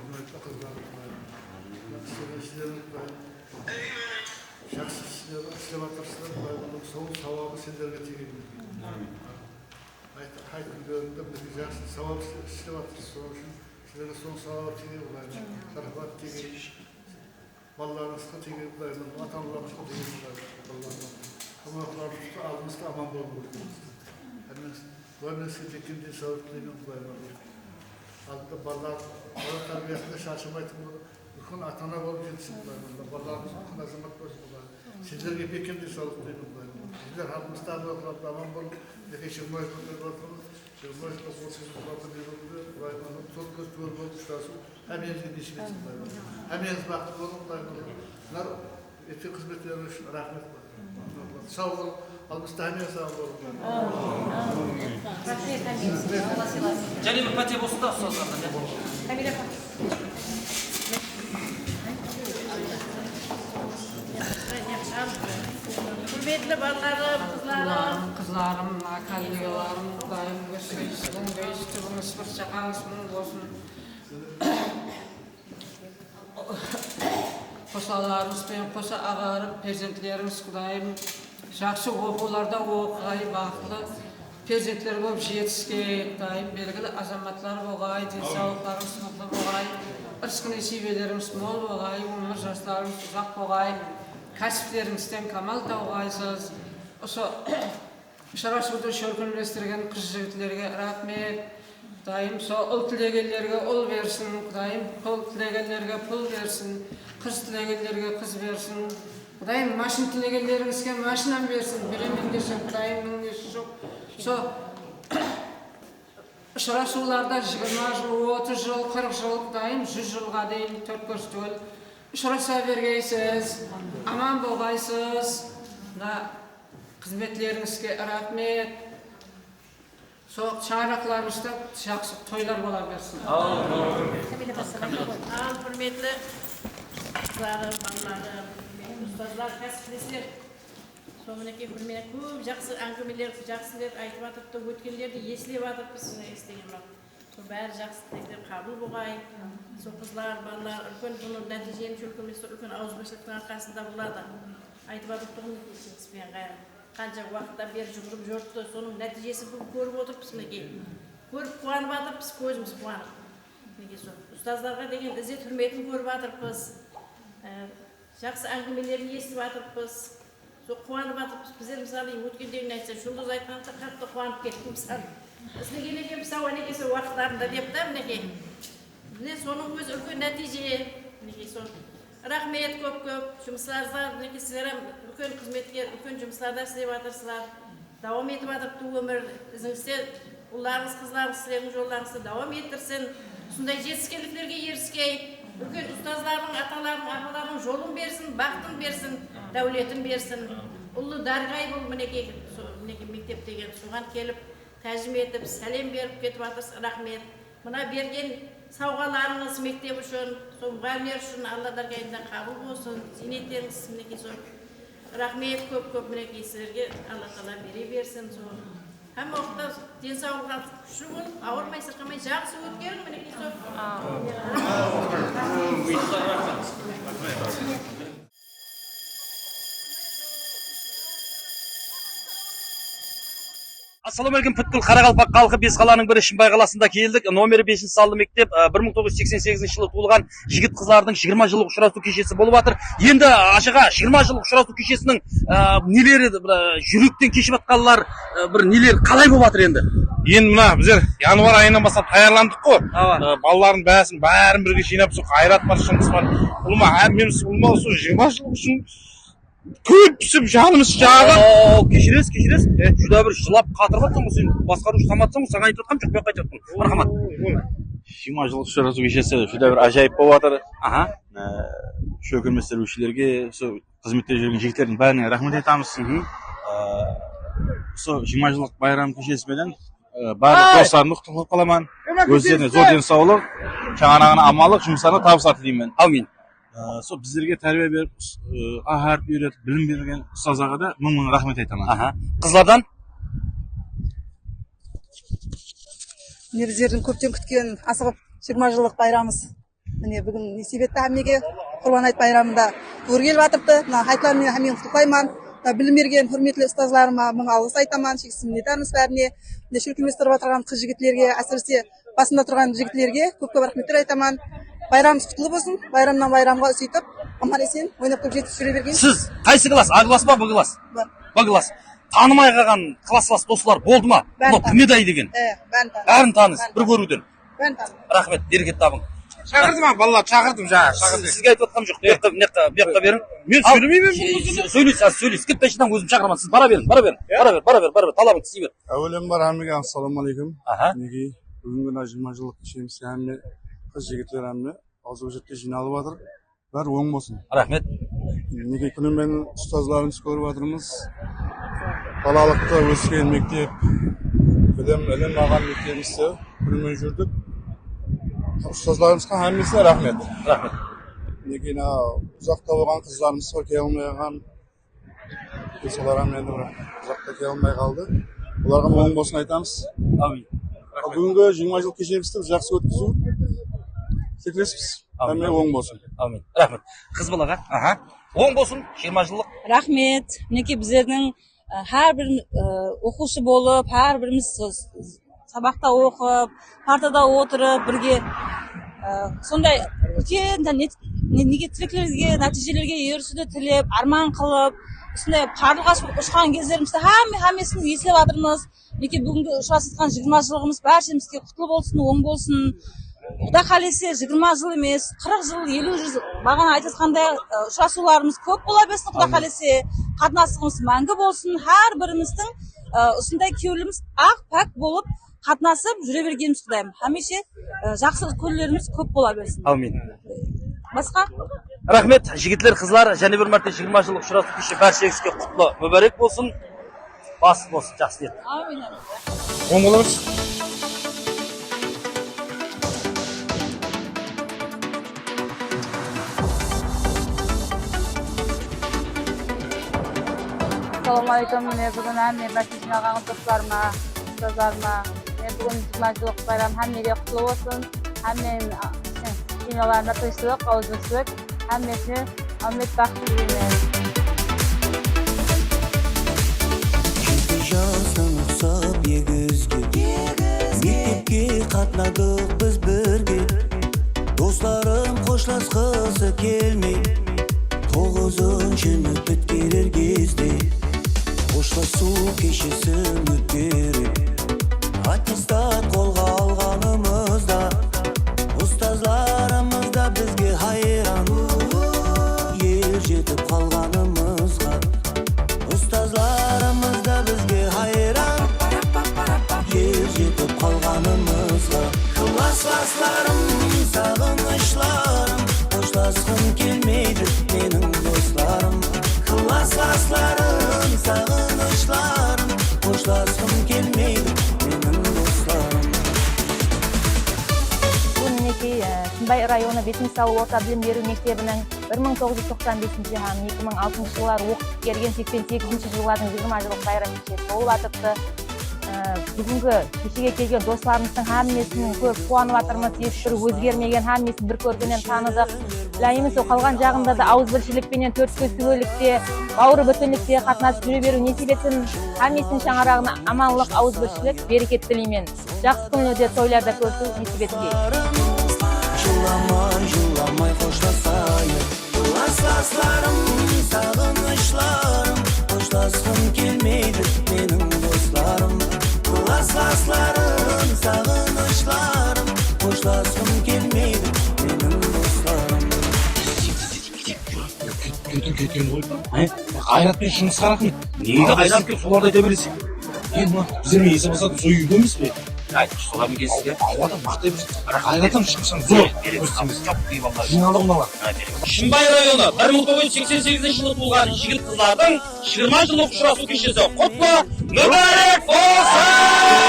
Speaker 17: hürmetli kızlar, жақсы істеп жатырсыздар, соның сауабы сендерге тиген. Hayt günlerinde bir жақсы сауап істеп жатырсыз. Сол үшін сіздерге соның сауабы тиге бұлаймын. Шарапат тиге, балаларыңызға тиге бұлаймын, ата-аналарыңызға тиге бұлаймын. Қамақларыңызды алдыңызда аман болу керек. Бұлаймен сізге жеткен денсаулық тілеймін бұлаймын. Алдында балалар тәрбиесінде шашылмайтын болды. Үлкен ата-ана болып жетсін бұлаймын. Балаларыңыз үлкен азамат болсын бұлаймын. Сіздерге бекем денсаулық тілеймін бұлаймын. Сіздер алдымызда аман болып, неге 20 күндер отырмыз. 20 күндер бұлаймын. Сол көз төр болып ұштасу. Әмеңізге несіп етсін бұлаймын. Әмеңіз бақытты болың бұлаймын. Бұлар ертең қызметтеріңіз үшін рахмет бұлаймын. Сау бол, алдымызда әмең сау болың.
Speaker 5: Және бір пәте болсын да ұстаздардан.
Speaker 3: Құрметлі балаларым,
Speaker 7: Қызларым, коллегаларым, дайым өсіресің, өйістігіңіз бір шақаңыз мұң болсын. Қосаларыңызбен қоса ағарып, перзентлеріңіз құдайым, жақсы оқуларда оқығай, бақытлы перзентлер болып жетіске, дайым белгілі азаматлар болғай, денсаулықтарыңыз мықты болғай, ырысқы несібелеріңіз мол болғай, өмір жастарыңыз ұзақ болғай, кәсіптеріңізден камал тауғайсыз. Осы шарасуды шөркінлестірген қыз жігітлерге рахмет. Құдайым сол ұл тілегендерге ұл берсін, Құдайым пұл тілегендерге пұл берсін, қыз тілегендерге қыз берсін. Құдайым машин тілегендеріңізге машинам берсін, беремін десем Құдайымның несі жоқ. Сол шарасуларда 20 жыл, 30 жыл, 40 жыл, Құдайым 100 жылға дейін төрт көз түгел ұшыраса бергейсіз, аман болғайсыз. Қызметлеріңізге рахмет. Сол шаңырақларыңызда жақсы тойлар бола берсін.
Speaker 3: Құрметлі қызларым, балаларым, ұстаздар, кәсіптестер. Сонымен құрмет көп жақсы әңгімелер, жақсылар айтып жатыпты, өткендерді еслеп жатырмыз, естіген бар. Бәрі жақсы тілектер қабыл болғай. Сол қызлар, балалар, үлкен бұның нәтижені шөлкеместі үлкен ауызбіршіліктің арқасында болады. Айтып жатырмын дегенсізбен қайры. Қанша уақытта бері жүгіріп жүрді, соның нәтижесі бұл көріп отырмыз мінекей. Көріп қуанып жатырмыз, көзіміз қуанып. Ұстаздарға деген ізет құрметін көріп жатырмыз. Жақсы әңгімелерін естіп жатырмыз. Сол қуанып жатырмыз. Біздер мысалы өткендерін айтса, жұлдыз айтқанда қатты қуанып кеттім мысалы. Біздің екем сау әнекесі уақыттарында деп та мінекей. Міне соның өзі үлкен нәтиже. Мінекей сол. Рахмет көп-көп. Жұмысларыңыздар, мінекей сіздер үлкен қызметкер, үлкен жұмыстарда істеп жатырсыздар. Давам етіп жатырыпты өмір. Ізіңізде ұлдарыңыз, қыздарыңыз, сіздердің жолдарыңызды давам еттірсін. Сондай жетістіктерге еріскей. Үлкен ұстаздардың, аталардың, ағалардың жолын берсін, бақытын берсін, дәулетін берсін. Ұлы дарғай бұл мінекей мектеп деген соған келіп тәжім етіп, сәлем беріп кетіп жатырсыз, рахмет. Мына берген сауғаларыңыз мектеп үшін, сол мұғалімдер үшін Алла даргайында қабыл болсын. Зейнеттеріңіз мінекей сол. Рахмет көп-көп мінекей сіздерге Алла тағала бере берсін. Һәм уақытта денсаулығыңыз күшті болып, ауырмай, сырқамай, жақсы өткерің мінекей сол.
Speaker 5: Ассалаумағалейкум, Пүткіл Қарақалпақ халқы бес қаланың бірі Шымбай қаласында келдік. Номері 5 салды мектеп 1988 жылы туылған жігіт қызлардың 20 жылдық ұшырасу кешесі болып жатыр. Енді ашыға 20 жылдық ұшырасу кешесінің нелері жүректен кешіп жатқанлар бір нелер қалай болып жатыр енді?
Speaker 9: Енді мына біздер январ айынан бастап даярландық қой. Балалардың бәрін бірге жинап, сол қайрат бар, шыңғыс бар. Ұлма, әмеміз ұлма сол 20 жыл үшін көп пісіп жанымыз жағып.
Speaker 5: Кешіресіз. Жүда бір жылап қатырып жатсың, сен басқарушы таматсың, саған айтып жатқам жоқ, мен айтып жатқам. Мархамат.
Speaker 14: 20 жылдық ұшырасу кешесі жүда бір ажайып болып жатыр. Шөкірмес өшілерге, қызметте жүрген жігіттердің бәріне рахмет айтамыз. Сол 20 жылдық байрам кешесіменен барлық достарымды құттықтап қаламын. Өздеріне зор денсаулық, жаңағына амандық, жұмыстарына табыстар тілеймін.
Speaker 5: Аумин.
Speaker 14: Сол біздерге тәрбие беріп, ағарып үйретіп, білім берген ұстаздарға да мың рахмет айтамын.
Speaker 5: Қызлардан?
Speaker 18: Міне біздердің көптен күткен асығып 20 жылдық байрамыз. Міне бүгін несібетті әмеге құрбан айт байрамында өргел батырды. Айтылармен әмең құттықтаймын. Білім берген құрметті ұстазларыма мың алғыс айтаман, шексіз миннеттармыз бәріне. Шүркемес тұрып отырған қыз жігітлерге, әсіресе басында тұрған жігітлерге көп-көп рахметтер айтаман. Байрамымыз құтты болсын. Байрамнан байрамға сөйтіп, аман есен ойнап көп жетіп жүре берген.
Speaker 5: Сіз қайсы класс? А класс па, Б класс? Б класс. Танымай қалған класслас достар болды ма? Бұл кім еді деген? Бәрін таныс, бір көруден. Рахмет, берекет табың.
Speaker 9: Шақырдым балалар, шақырдым жаңа.
Speaker 5: Сізге айтып отқам жоқ. Бұяққа берің.
Speaker 9: Мен сөйлемеймін.
Speaker 5: Сөйлейсіз. Кеттайшыдан өзім шақырман. Сіз бара берін. Талабын тісей бер.
Speaker 19: Әуелен бар әмеге ассаламалейкум. Неге бүгінгі 20 жылдық кешеміз әмме қыз жігітлер әмме азы жерде жиналып жатыр. Бәрі оң болсын.
Speaker 5: Рахмет.
Speaker 19: Неге күнімен ұстазларымыз көріп жатырмыз. Балалықта өскен мектеп, білім алған мектебімізде күнімен жүрдік. Ұстазларымызға әммесіне рахмет.
Speaker 5: Рахмет.
Speaker 19: Неге ұзақта болған қыздарымызға келе алмай қалған. Соларға мен ұзақта келе алмай қалды. Оларға оң болсын айтамыз.
Speaker 5: Амин.
Speaker 19: Бүгінгі 20 жыл кешемізді жақсы өткізу тілеспіз. Әмме оң болсын.
Speaker 5: Амин. Рахмет. Қыз балаға. Оң болсын 20 жылдық.
Speaker 20: Рахмет. Мінекей біздердің әрбір оқушы болып, әрбіріміз сабақта оқып, партада отырып, бірге сондай үлкен неге тілектеріңізге, нәтижелерге ерісуді тілеп, арман қылып, осындай қарлығаш ұшқан кездерімізді әммесін еселеп жатырмыз. Мінекей бүгінгі ұшырасқан 20 жылғымыз бәршемізге құтты болсын, оң болсын. Құда қалесе 20 жыл емес, 40 жыл, 50 жыл бағана айтысқандай ұшырасуларымыз көп бола берсін. Құда қалесе қатынасымыз мәңгі болсын. Әр біріміздің осындай кеуіліміз ақ пәк болып қатынасып жүре бергеніміз құдайым. Хәмеше жақсы көрлеріміз көп бола берсін.
Speaker 5: Амин.
Speaker 20: Басқа?
Speaker 5: Рахмет, жігітлер, қызлар, және бір мәрте 20 жылдық ұшырасу кеші бәршеңізге құтлы мүбәрек болсын. Басы болсын, жақсы ниет.
Speaker 20: Амин.
Speaker 9: Оң бола берсін.
Speaker 16: Assalamualaikum, men bugun hamma barcha jinoyat do'stlarimga, ustozlarimga, men bugun 20 жылдық bayram hammaga qutlug' bo'lsin. Hamma jinoyatlarga tinchlik, ozodlik, hammasini omad baxt tilayman.
Speaker 8: Жаздан ұқсап егізге мектепке қатынадық біз бірге. Достарым қошласқысы келмей 9-шы біткерер кезде қошласу кешесін өткеріп аттестат қолға алғанымызда ұстазларымыз да бізге хайран ел жетіп қалғанымызға ұстазларымыз да бізге хайран ел жетіп қалғанымызға классластарым сағынышларым қоштасқым келмейді менің достарым классластарым сағынышларым қоштасқым келмейді менің достарым.
Speaker 16: Мінекей Шымбай районы Бесінші ауыл орта білім беру мектебінің 1995 һәм 2006 жылдары оқып келген 88 жылдардың 20 жылдық байрам кеші болып атыпты. Бүгінгі кешеге келген достарымыздың әммесінің көп қуанып жатырмыз. Ешбір өзгермеген әммесін бір көргеннен таныдық. Лайымыз қалған жағында да ауызбіршілікпенен төрт көздігілікте, бауыры бүтінлікте қатынасып жүре беру несіп етсін. Әммесінің шаңырағына аманлық, ауызбіршілік, берекет тілеймен. Жақсы күнде тойларда көрсу несіп етке.
Speaker 8: Жыламай қоштасайық классластарым сағынышларым қоштасқым келмейді менің достарым классластарым сағынышларым қоштасқым келмейді менің достарым.
Speaker 9: Кеткен ғой. Қайратпен жұмысқа рахмет. Неге қайратпен соларды айта бересің? Енді біздермен есі басады, сол үйде емес пе?
Speaker 5: Айтып солармен келсізге.
Speaker 9: Ауадан мақтай берсін. Қайраттан шықсаң зор. Жиналды құналар.
Speaker 5: Шымбай районы 1988 жылы туылған жігіт қыздардың 20 жылдық ұшырасу кешесі құтты мүбәрек болсын!